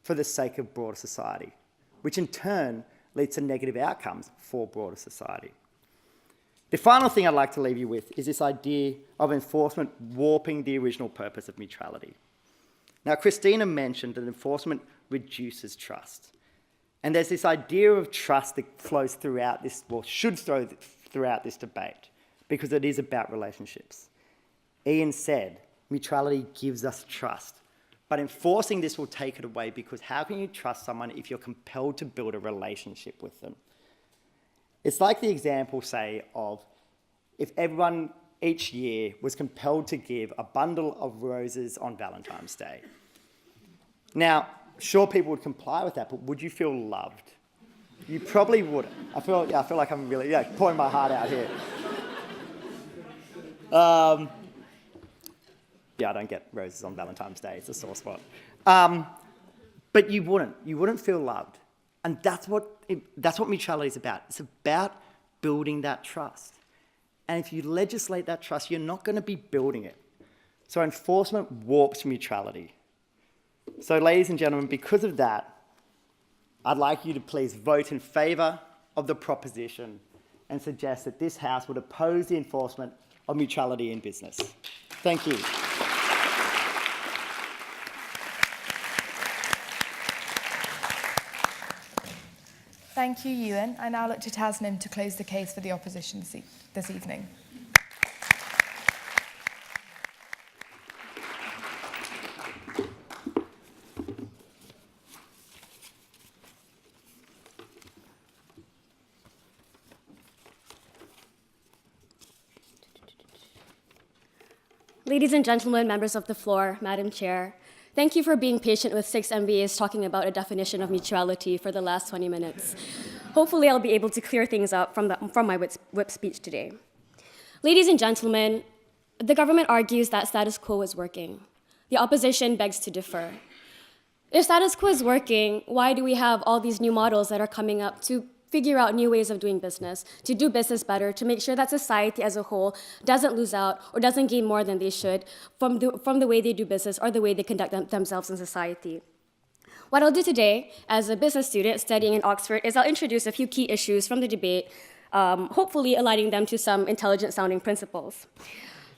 [SPEAKER 9] for the sake of broader society, which in turn leads to negative outcomes for broader society. The final thing I'd like to leave you with is this idea of enforcement warping the original purpose of mutuality. Now, Kristina mentioned that enforcement reduces trust. And there's this idea of trust that flows throughout this, or should flow throughout this debate, because it is about relationships. Ian said, mutuality gives us trust, but enforcing this will take it away because how can you trust someone if you're compelled to build a relationship with them? It's like the example, say, of if everyone each year was compelled to give a bundle of roses on Valentine's Day. Now, sure, people would comply with that, but would you feel loved? You probably wouldn't. I feel like I'm really pouring my heart out here. I don't get roses on Valentine's Day. It's a sore spot. But you wouldn't feel loved. And that's what mutuality is about. It's about building that trust. And if you legislate that trust, you're not going to be building it. So enforcement warps mutuality. So ladies and gentlemen, because of that, I'd like you to please vote in favour of the proposition and suggest that this House would oppose the enforcement of mutuality in business. Thank you.
[SPEAKER 2] Thank you, Ewen. I now look to Tasnim to close the case for the opposition this evening.
[SPEAKER 10] Ladies and gentlemen, members of the floor, Madam Chair, thank you for being patient with 6 MBAs talking about a definition of mutuality for the last 20 minutes. Hopefully, I'll be able to clear things up from my whip speech today. Ladies and gentlemen, the government argues that status quo is working. The opposition begs to differ. If status quo is working, why do we have all these new models that are coming up to figure out new ways of doing business, to do business better, to make sure that society as a whole doesn't lose out or doesn't gain more than they should from the way they do business or the way they conduct themselves in society. What I'll do today as a business student studying in Oxford is I'll introduce a few key issues from the debate, hopefully aligning them to some intelligent-sounding principles.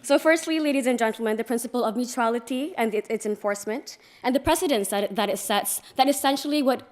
[SPEAKER 10] So firstly, ladies and gentlemen, the principle of mutuality and its enforcement, and the precedents that it sets that essentially would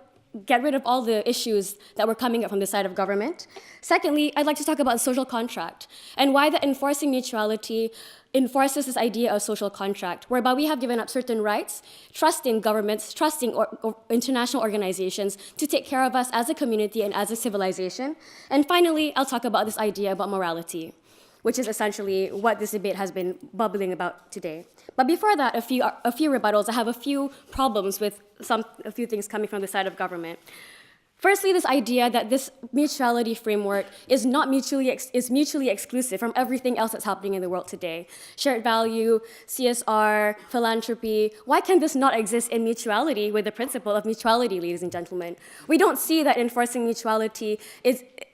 [SPEAKER 10] get rid of all the issues that were coming up from the side of government. Secondly, I'd like to talk about social contract and why that enforcing mutuality enforces this idea of social contract, whereby we have given up certain rights, trusting governments, trusting international organizations to take care of us as a community and as a civilization. And finally, I'll talk about this idea about morality, which is essentially what this debate has been bubbling about today. But before that, a few rebuttals. I have a few problems with a few things coming from the side of government. Firstly, this idea that this mutuality framework is mutually exclusive from everything else that's happening in the world today. Shared value, CSR, philanthropy. Why can this not exist in mutuality with the principle of mutuality, ladies and gentlemen? We don't see that enforcing mutuality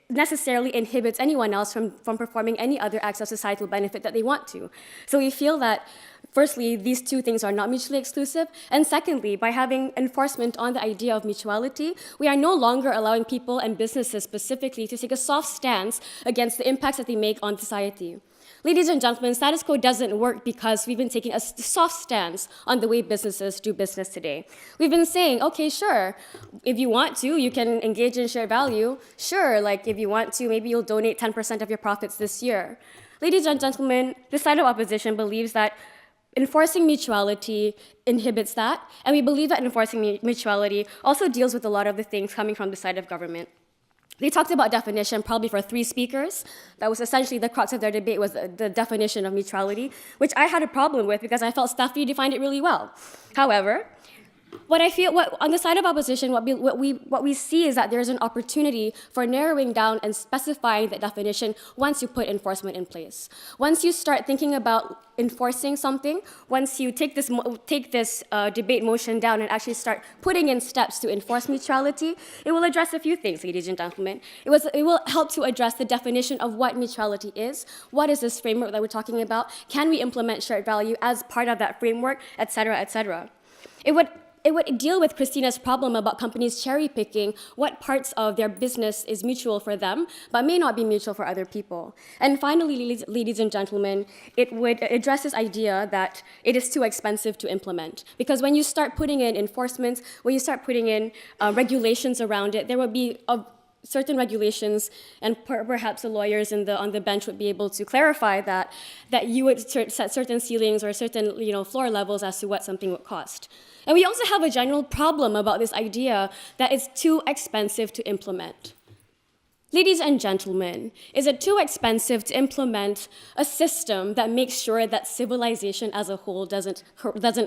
[SPEAKER 10] necessarily inhibits anyone else from performing any other acts of societal benefit that they want to. So we feel that, firstly, these two things are not mutually exclusive, and secondly, by having enforcement on the idea of mutuality, we are no longer allowing people and businesses specifically to take a soft stance against the impacts that they make on society. Ladies and gentlemen, status quo doesn't work because we've been taking a soft stance on the way businesses do business today. We've been saying, okay, sure, if you want to, you can engage in shared value. Sure, like if you want to, maybe you'll donate 10% of your profits this year. Ladies and gentlemen, the side of opposition believes that enforcing mutuality inhibits that, and we believe that enforcing mutuality also deals with a lot of the things coming from the side of government. They talked about definition probably for 3 speakers. That was essentially the crux of their debate, was the definition of mutuality, which I had a problem with because I felt Steffi defined it really well. However, on the side of opposition, what we see is that there's an opportunity for narrowing down and specifying the definition once you put enforcement in place. Once you start thinking about enforcing something, once you take this debate motion down and actually start putting in steps to enforce mutuality, it will address a few things, ladies and gentlemen. It will help to address the definition of what mutuality is. What is this framework that we're talking about? Can we implement shared value as part of that framework, et cetera, et cetera? It would deal with Kristina's problem about companies cherry-picking what parts of their business is mutual for them, but may not be mutual for other people. And finally, ladies and gentlemen, it would address this idea that it is too expensive to implement. Because when you start putting in enforcements, when you start putting in regulations around it, there will be certain regulations, and perhaps the lawyers on the bench would be able to clarify that you would set certain ceilings or certain floor levels as to what something would cost. And we also have a general problem about this idea that it's too expensive to implement. Ladies and gentlemen, is it too expensive to implement a system that makes sure that civilization as a whole doesn't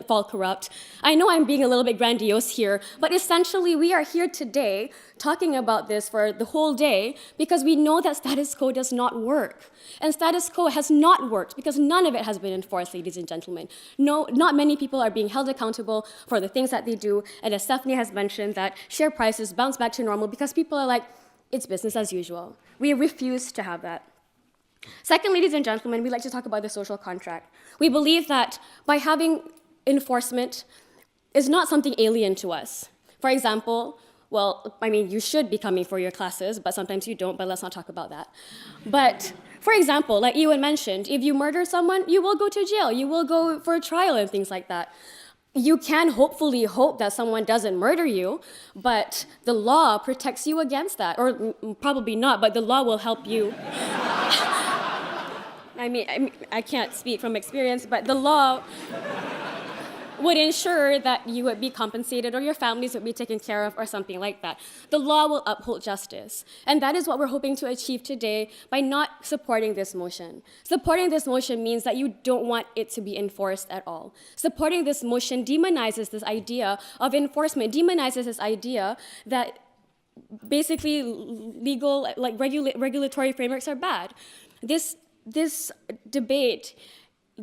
[SPEAKER 10] fall corrupt? I know I'm being a little bit grandiose here, but essentially we are here today talking about this for the whole day because we know that status quo does not work. And status quo has not worked because none of it has been enforced, ladies and gentlemen. No, not many people are being held accountable for the things that they do. And as Stephanie has mentioned, that share prices bounce back to normal because people are like, it's business as usual. We refuse to have that. Second, ladies and gentlemen, we like to talk about the social contract. We believe that by having enforcement is not something alien to us. For example, you should be coming for your classes, but sometimes you don't, but let's not talk about that. But for example, like Ewen mentioned, if you murder someone, you will go to jail, you will go for a trial and things like that. You can hopefully hope that someone doesn't murder you, but the law protects you against that. Or probably not, but the law will help you. I can't speak from experience, but the law would ensure that you would be compensated or your families would be taken care of or something like that. The law will uphold justice. And that is what we're hoping to achieve today by not supporting this motion. Supporting this motion means that you don't want it to be enforced at all. Supporting this motion demonizes this idea of enforcement, demonizes this idea that basically regulatory frameworks are bad. This debate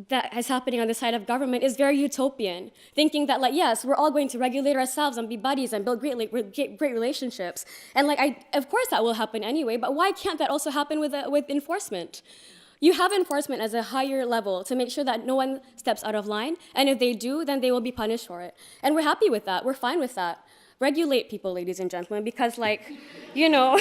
[SPEAKER 10] that is happening on the side of government is very utopian, thinking that, like, yes, we're all going to regulate ourselves and be buddies and build great relationships. And, like, of course that will happen anyway, but why can't that also happen with enforcement? You have enforcement as a higher level to make sure that no one steps out of line, and if they do, then they will be punished for it. And we're happy with that. We're fine with that. Regulate people, ladies and gentlemen, because, like, you know,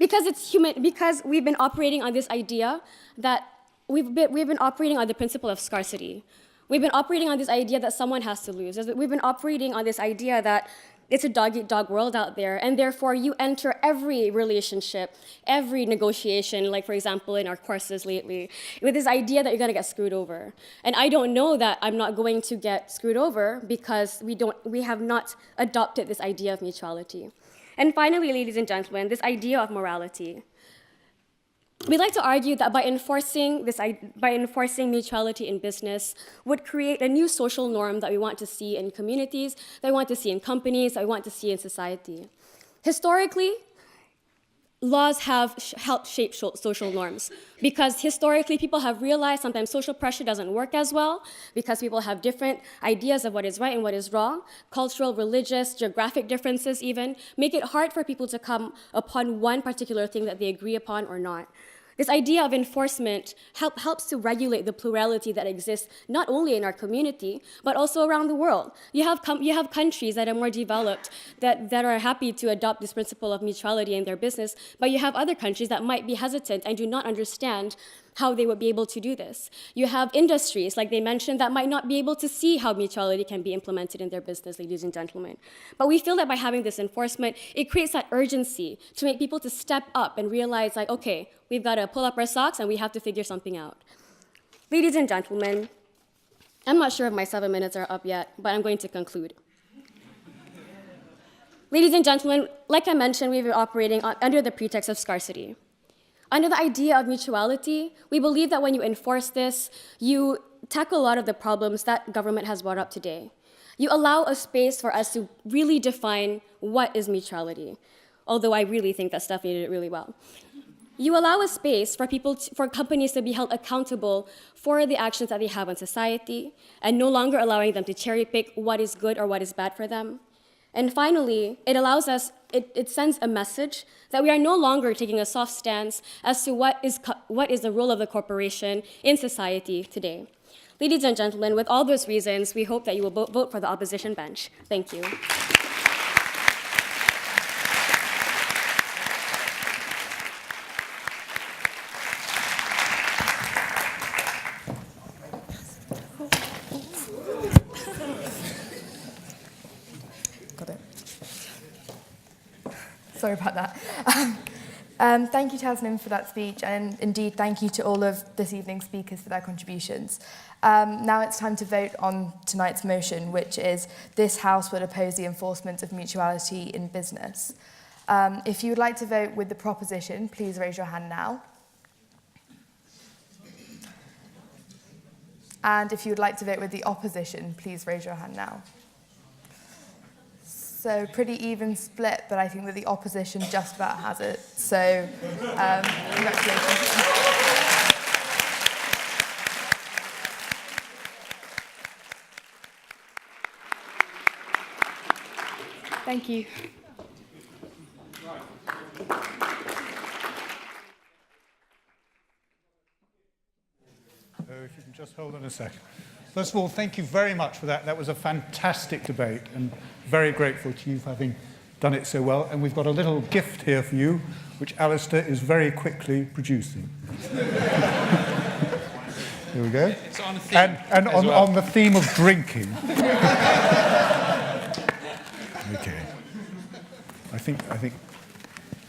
[SPEAKER 10] because it's human, because we've been operating on this idea that we've been operating on the principle of scarcity. We've been operating on this idea that someone has to lose. We've been operating on this idea that it's a dog-eat-dog world out there, and therefore you enter every relationship, every negotiation, like, for example, in our courses lately, with this idea that you're going to get screwed over. And I don't know that I'm not going to get screwed over because we have not adopted this idea of mutuality. And finally, ladies and gentlemen, this idea of morality. We'd like to argue that by enforcing mutuality in business would create a new social norm that we want to see in communities, that we want to see in companies, that we want to see in society. Historically, laws have helped shape social norms because historically people have realized sometimes social pressure doesn't work as well because people have different ideas of what is right and what is wrong. Cultural, religious, geographic differences even make it hard for people to come upon one particular thing that they agree upon or not. This idea of enforcement helps to regulate the plurality that exists not only in our community, but also around the world. You have countries that are more developed that are happy to adopt this principle of mutuality in their business, but you have other countries that might be hesitant and do not understand how they would be able to do this. You have industries, like they mentioned, that might not be able to see how mutuality can be implemented in their business, ladies and gentlemen. But we feel that by having this enforcement, it creates that urgency to make people to step up and realize, like, okay, we've got to pull up our socks and we have to figure something out. Ladies and gentlemen, I'm not sure if my 7 minutes are up yet, but I'm going to conclude. Ladies and gentlemen, like I mentioned, we've been operating under the pretext of scarcity. Under the idea of mutuality, we believe that when you enforce this, you tackle a lot of the problems that government has brought up today. You allow a space for us to really define what is mutuality, although I really think that Stephanie did it really well. You allow a space for for companies to be held accountable for the actions that they have on society, and no longer allowing them to cherry pick what is good or what is bad for them. And finally, it sends a message that we are no longer taking a soft stance as to what is the role of the corporation in society today. Ladies and gentlemen, with all those reasons, we hope that you will vote for the opposition bench. Thank you.
[SPEAKER 2] Sorry about that. Thank you, Tasnim, for that speech, and indeed thank you to all of this evening's speakers for their contributions. Now it's time to vote on tonight's motion, which is this House would oppose the enforcement of mutuality in business. If you would like to vote with the proposition, please raise your hand now. And if you would like to vote with the opposition, please raise your hand now. So pretty even split, but I think that the opposition just about has it. So congratulations. Thank you.
[SPEAKER 11] If you can just hold on a second. First of all, thank you very much for that. That was a fantastic debate, and very grateful to you for having done it so well. And we've got a little gift here for you, which Alistair is very quickly producing. Here we go. It's on a theme and on the theme of drinking. Okay. I don't think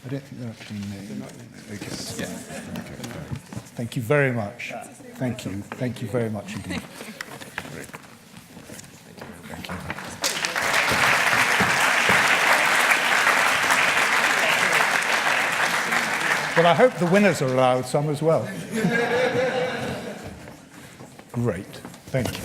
[SPEAKER 11] they're actually named. Okay. Yeah. Okay. Thank you very much. Thank you. Thank you very much indeed. Great. Thank you. Well, I hope the winners are allowed some as well. Great. Thank you.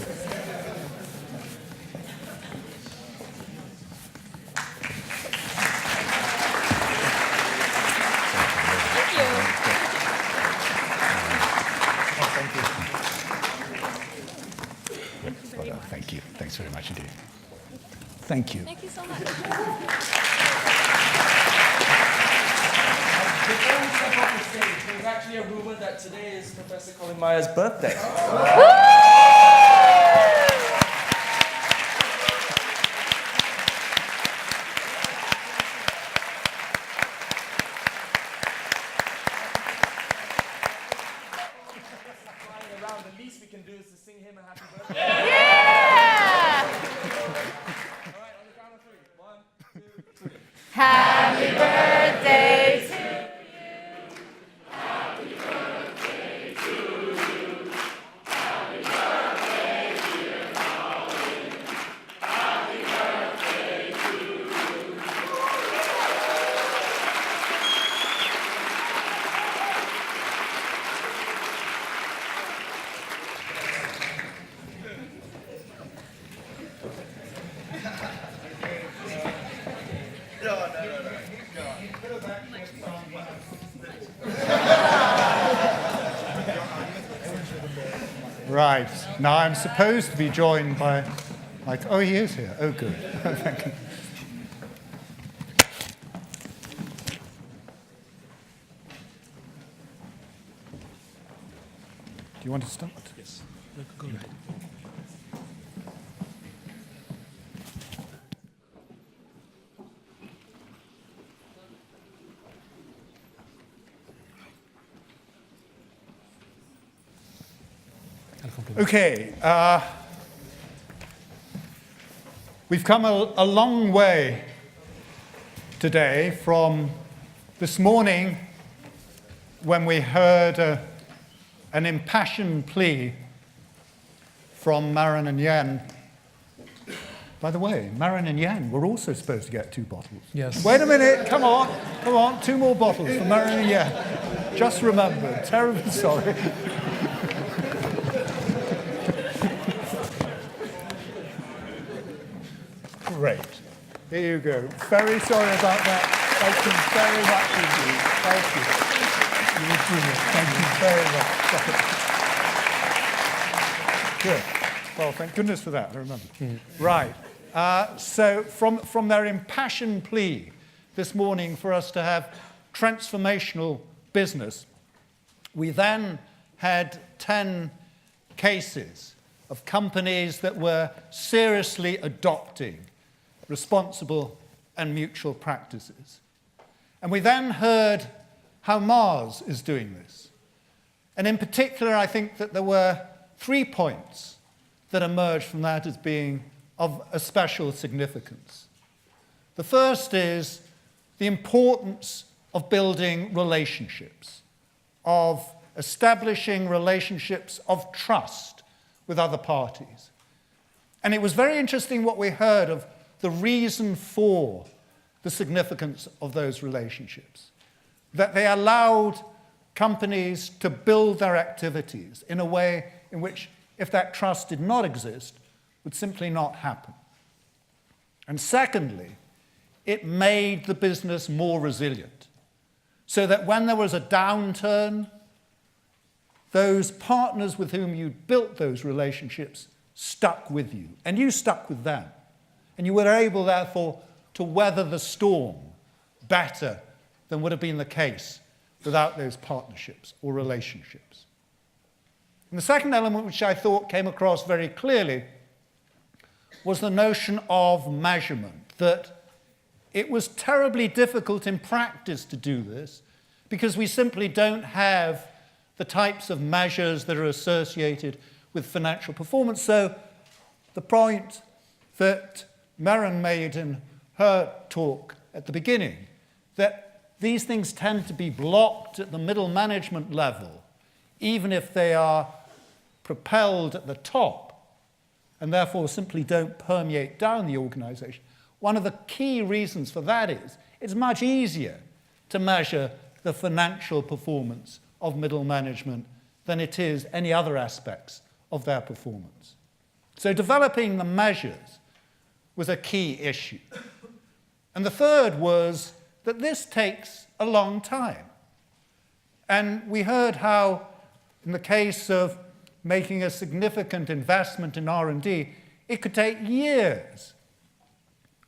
[SPEAKER 11] Thank you. Thanks very much indeed. Thank you.
[SPEAKER 4] Thank you so much.
[SPEAKER 3] Before we step off the stage, there's actually a rumor that today is Professor Colin Meyer's birthday. The least we can do is to sing him a happy birthday.
[SPEAKER 1] Yeah!
[SPEAKER 3] All right, on the count of 3. 1, 2, 3.
[SPEAKER 1] Happy birthday to
[SPEAKER 11] Right. Now I'm supposed to be joined by, like, oh, he is here. Oh, good. Thank you. Do you want to start?
[SPEAKER 3] Yes. Go ahead.
[SPEAKER 11] Okay. We've come a long way today from this morning when we heard an impassioned plea from Marin and Yen. By the way, Marin and Yen were also supposed to get 2 bottles.
[SPEAKER 12] Yes.
[SPEAKER 11] Wait a minute, come on, 2 more bottles for Marin and Yen. Just remember, terribly sorry. Great. Here you go. Very sorry about that. Thank you very much indeed. Thank you. You were brilliant. Thank you very much. Good. Well, thank goodness for that. I remember. Right. So from their impassioned plea this morning for us to have transformational business, we then had 10 cases of companies that were seriously adopting responsible and mutual practices. And we then heard how Mars is doing this. And in particular, I think that there were 3 points that emerged from that as being of a special significance. The first is the importance of building relationships, of establishing relationships of trust with other parties. And it was very interesting what we heard of the reason for the significance of those relationships, that they allowed companies to build their activities in a way in which, if that trust did not exist, would simply not happen. And secondly, it made the business more resilient, so that when there was a downturn, those partners with whom you'd built those relationships stuck with you, and you stuck with them. And you were able, therefore, to weather the storm better than would have been the case without those partnerships or relationships. And the second element, which I thought came across very clearly, was the notion of measurement, that it was terribly difficult in practice to do this because we simply don't have the types of measures that are associated with financial performance. So the point that Marin made in her talk at the beginning, that these things tend to be blocked at the middle management level, even if they are propelled at the top, and therefore simply don't permeate down the organization. One of the key reasons for that is it's much easier to measure the financial performance of middle management than it is any other aspects of their performance. So developing the measures was a key issue. And the third was that this takes a long time. And we heard how, in the case of making a significant investment in R&D, It could take years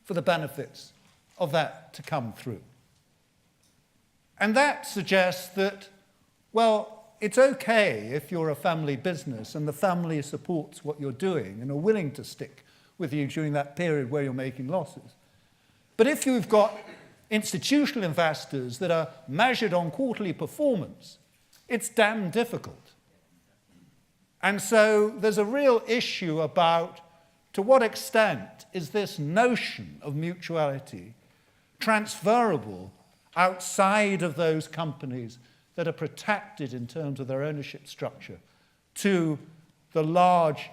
[SPEAKER 11] for the benefits of that to come through. And that suggests that, well, it's okay if you're a family business and the family supports what you're doing and are willing to stick with you during that period where you're making losses. But if you've got institutional investors that are measured on quarterly performance, it's damn difficult. And so there's a real issue about to what extent is this notion of mutuality transferable outside of those companies that are protected in terms of their ownership structure to the large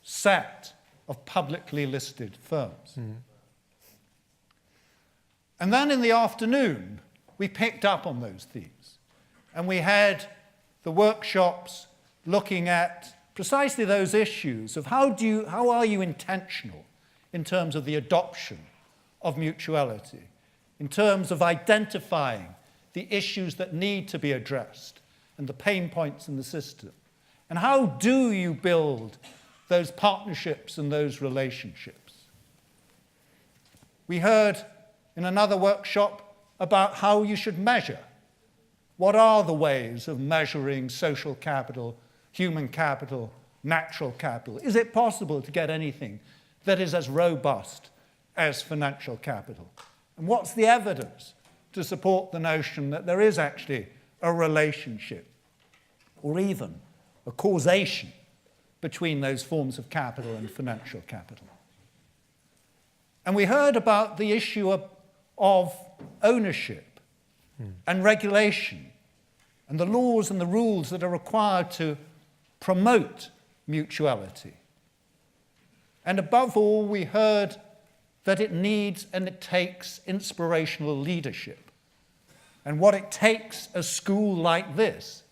[SPEAKER 11] set of publicly listed firms. Mm. And then in the afternoon, we picked up on those themes. And we had the workshops looking at precisely those issues of how are you intentional in terms of the adoption of mutuality, in terms of identifying the issues that need to be addressed and the pain points in the system, and how do you build those partnerships and those relationships. We heard in another workshop about how you should measure. What are the ways of measuring social capital, human capital, natural capital? Is it possible to get anything that is as robust as financial capital? And what's the evidence to support the notion that there is actually a relationship or even a causation between those forms of capital and financial capital? And we heard about the issue of ownership and regulation and the laws and the rules that are required to promote mutuality. And above all, we heard that it needs and it takes inspirational leadership, and what it takes a school like this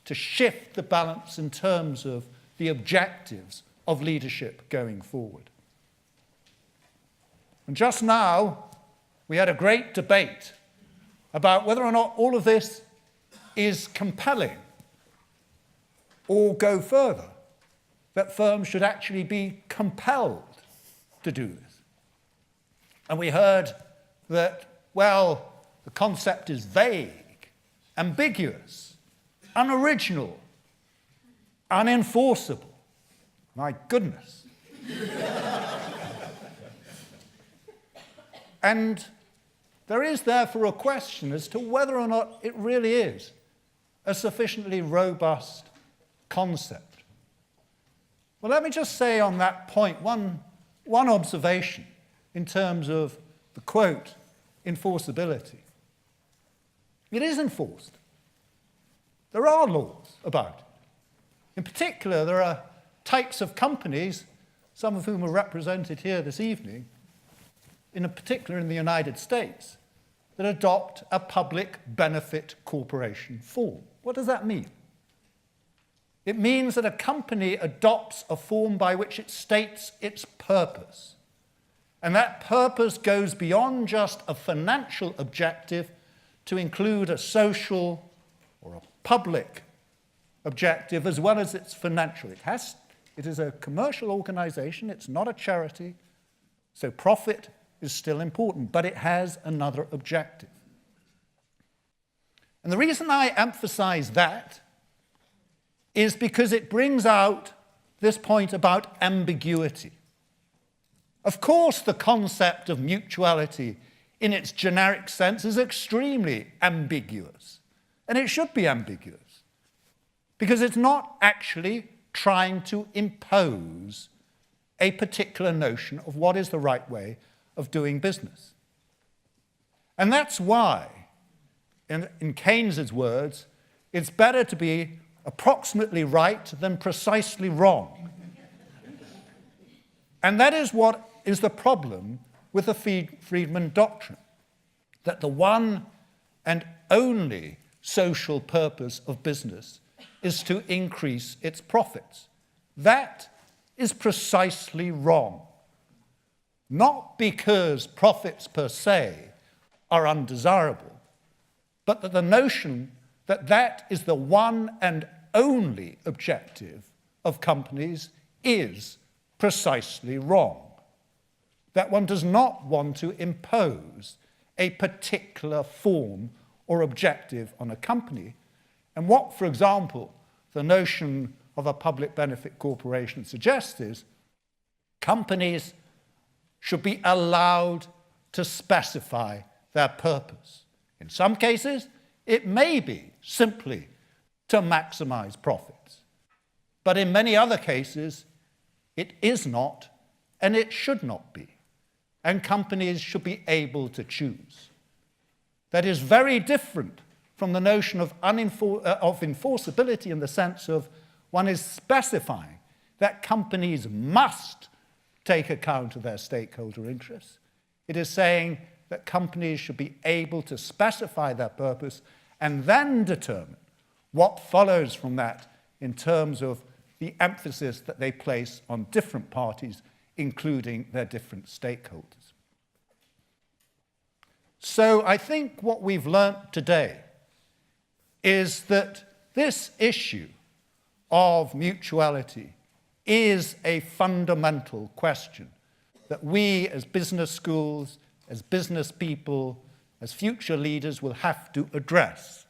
[SPEAKER 11] to shift the balance in terms of the objectives of leadership going forward. And just now, we had a great debate about whether or not all of this is compelling or go further, that firms should actually be compelled to do this. And we heard that, well, the concept is vague, ambiguous, unoriginal, unenforceable. My goodness. And there is therefore a question as to whether or not it really is a sufficiently robust concept. Well, let me just say on that point one observation in terms of the quote, enforceability. It is enforced. There are laws about it. In particular, there are types of companies, some of whom are represented here this evening, in particular in the United States, that adopt a public benefit corporation form. What does that mean? It means that a company adopts a form by which it states its purpose. And that purpose goes beyond just a financial objective to include a social or a public objective as well as its financial. It is a commercial organization, it's not a charity, so profit is still important, but it has another objective. And the reason I emphasize that is because it brings out this point about ambiguity. Of course, the concept of mutuality in its generic sense is extremely ambiguous, and it should be ambiguous, because it's not actually trying to impose a particular notion of what is the right way of doing business. And that's why, in Keynes's words, it's better to be approximately right than precisely wrong. And that is what is the problem with the Friedman doctrine, that the one and only social purpose of business is to increase its profits. That is precisely wrong. Not because profits per se are undesirable, but that the notion that that is the one and only objective of companies is precisely wrong. That one does not want to impose a particular form or objective on a company. And what, for example, the notion of a public benefit corporation suggests is companies should be allowed to specify their purpose. In some cases, it may be simply to maximize profits. But in many other cases, it is not, and it should not be. And companies should be able to choose. That is very different from the notion of enforceability in the sense of one is specifying that companies must take account of their stakeholder interests. It is saying that companies should be able to specify their purpose and then determine what follows from that in terms of the emphasis that they place on different parties, including their different stakeholders. So I think what we've learnt today is that this issue of mutuality is a fundamental question that we as business schools, as business people, as future leaders will have to address.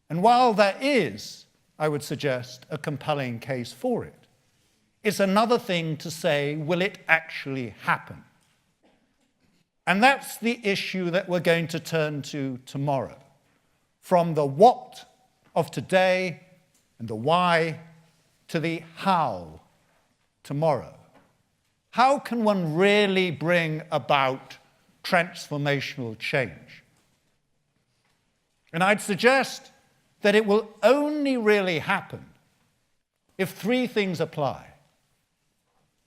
[SPEAKER 11] And while there is, I would suggest, a compelling case for it, it's another thing to say, will it actually happen? And that's the issue that we're going to turn to tomorrow. From the what of today and the why to the how tomorrow. How can one really bring about transformational change? And I'd suggest that it will only really happen if three things apply.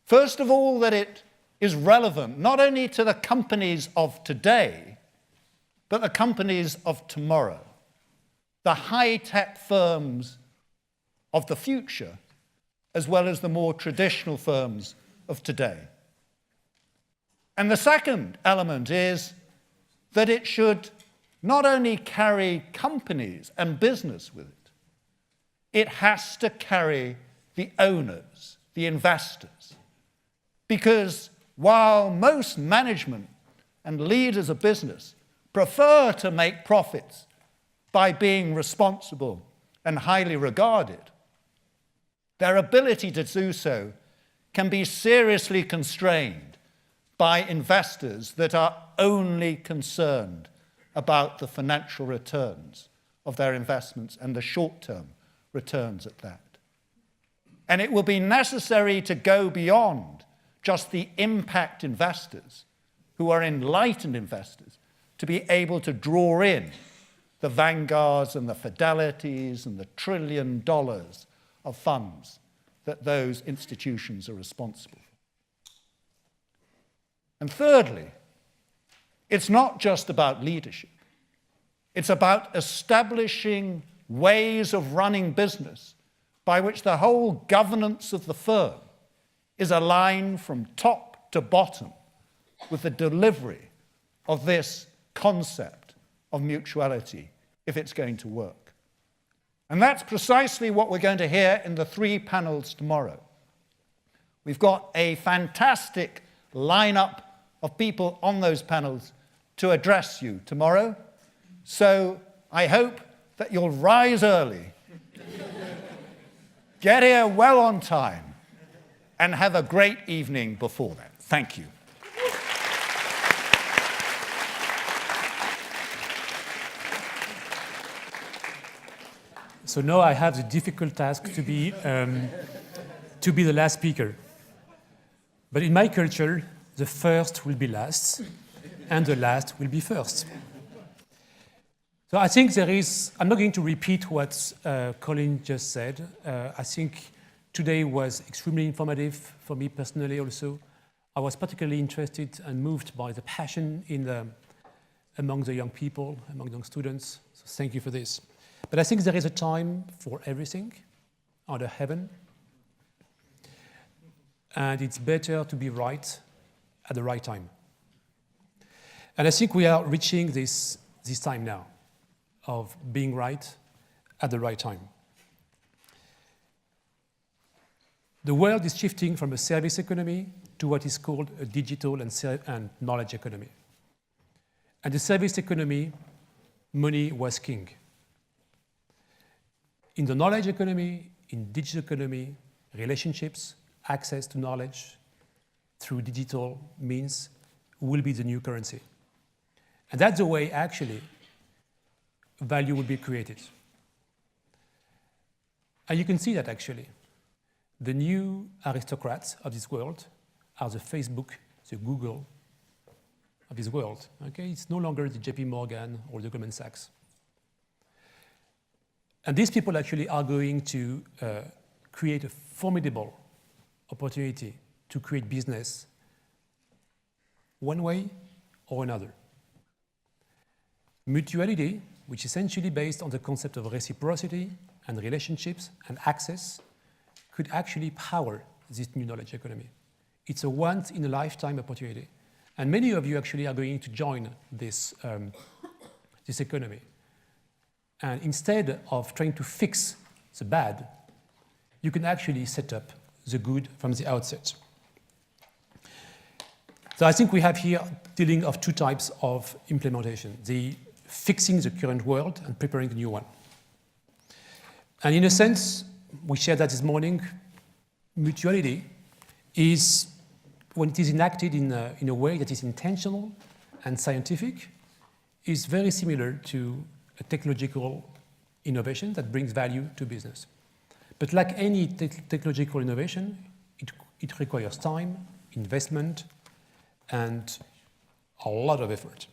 [SPEAKER 11] First of all, that it is relevant not only to the companies of today, but the companies of tomorrow, the high-tech firms of the future, as well as the more traditional firms of today. And the second element is that it should not only carry companies and business with it, it has to carry the owners, the investors. Because while most management and leaders of business prefer to make profits by being responsible and highly regarded, their ability to do so can be seriously constrained by investors that are only concerned about the financial returns of their investments and the short-term returns at that. And it will be necessary to go beyond just the impact investors, who are enlightened investors, to be able to draw in the Vanguards and the Fidelities and the $1 trillion of funds that those institutions are responsible for. And thirdly, it's not just about leadership. It's about establishing ways of running business by which the whole governance of the firm is aligned from top to bottom with the delivery of this concept of mutuality, if it's going to work. And that's precisely what we're going to hear in the three panels tomorrow. We've got a fantastic lineup of people on those panels to address you tomorrow. So I hope that you'll rise early, get here well on time, and have a great evening before that. Thank you.
[SPEAKER 12] So now I have the difficult task to be the last speaker. But in my culture, the first will be last, and the last will be first. So I think I'm not going to repeat what Colin just said. I think today was extremely informative for me personally also. I was particularly interested and moved by the passion among the young people, among young students. So thank you for this. But I think there is a time for everything under heaven. And it's better to be right at the right time. And I think we are reaching this time now of being right at the right time. The world is shifting from a service economy to what is called a digital and knowledge economy. And the service economy, money was king. In the knowledge economy, in digital economy, relationships, access to knowledge through digital means will be the new currency. And that's the way, actually, value will be created. And you can see that, actually. The new aristocrats of this world are the Facebook, the Google of this world. Okay? It's no longer the JP Morgan or the Goldman Sachs. And these people actually are going to create a formidable opportunity to create business one way or another. Mutuality, which is essentially based on the concept of reciprocity and relationships and access, could actually power this new knowledge economy. It's a once-in-a-lifetime opportunity. And many of you actually are going to join this, this economy. And instead of trying to fix the bad, you can actually set up the good from the outset. So I think we have here dealing of two types of implementation, the fixing the current world and preparing the new one. And in a sense, we shared that this morning, mutuality is, when it is enacted in a way that is intentional and scientific, is very similar to a technological innovation that brings value to business. But like any technological innovation, it requires time, investment, and a lot of effort.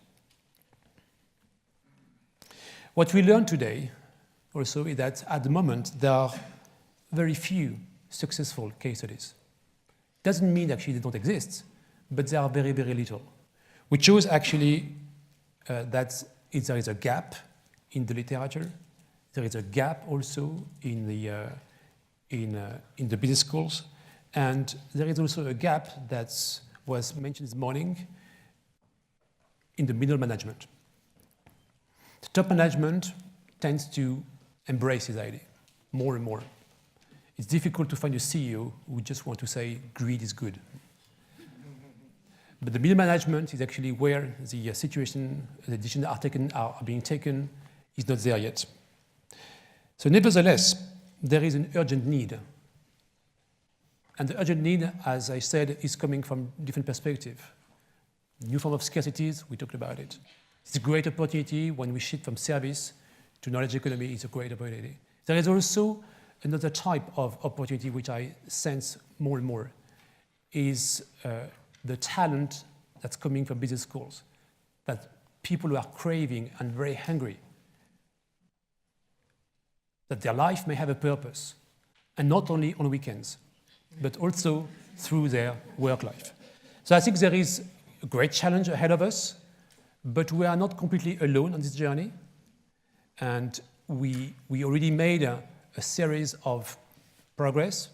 [SPEAKER 12] What we learned today also is that at the moment there are very few successful case studies. Doesn't mean actually they don't exist, but there are very, very little. Which shows actually that there is a gap in the literature. There is a gap also in the business schools, and there is also a gap that was mentioned this morning in the middle management. The top management tends to embrace this idea more and more. It's difficult to find a CEO who just wants to say greed is good. But the middle management is actually where the situation, the decisions are being taken, is not there yet. So nevertheless, there is an urgent need. And the urgent need, as I said, is coming from different perspectives. New form of scarcities, we talked about it. It's a great opportunity when we shift from service to knowledge economy. It's a great opportunity. There is also another type of opportunity which I sense more and more is the talent that's coming from business schools, that people who are craving and very hungry, that their life may have a purpose, and not only on weekends, but also through their work life. So I think there is a great challenge ahead of us, but we are not completely alone on this journey. And we already made a series of progress.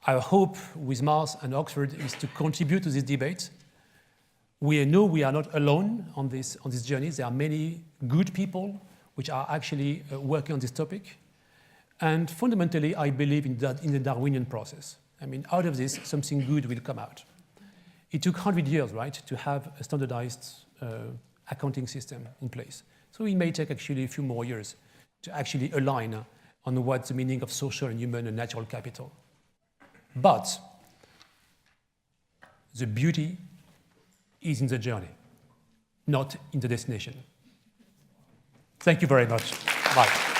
[SPEAKER 12] Our hope with Mars and Oxford is to contribute to this debate. We know we are not alone on this journey. There are many good people which are actually working on this topic. And fundamentally, I believe in the Darwinian process. I mean, out of this, something good will come out. It took 100 years, right, to have a standardized accounting system in place. So it may take actually a few more years to actually align on what's the meaning of social and human and natural capital. But the beauty is in the journey, not in the destination. Thank you very much. Bye.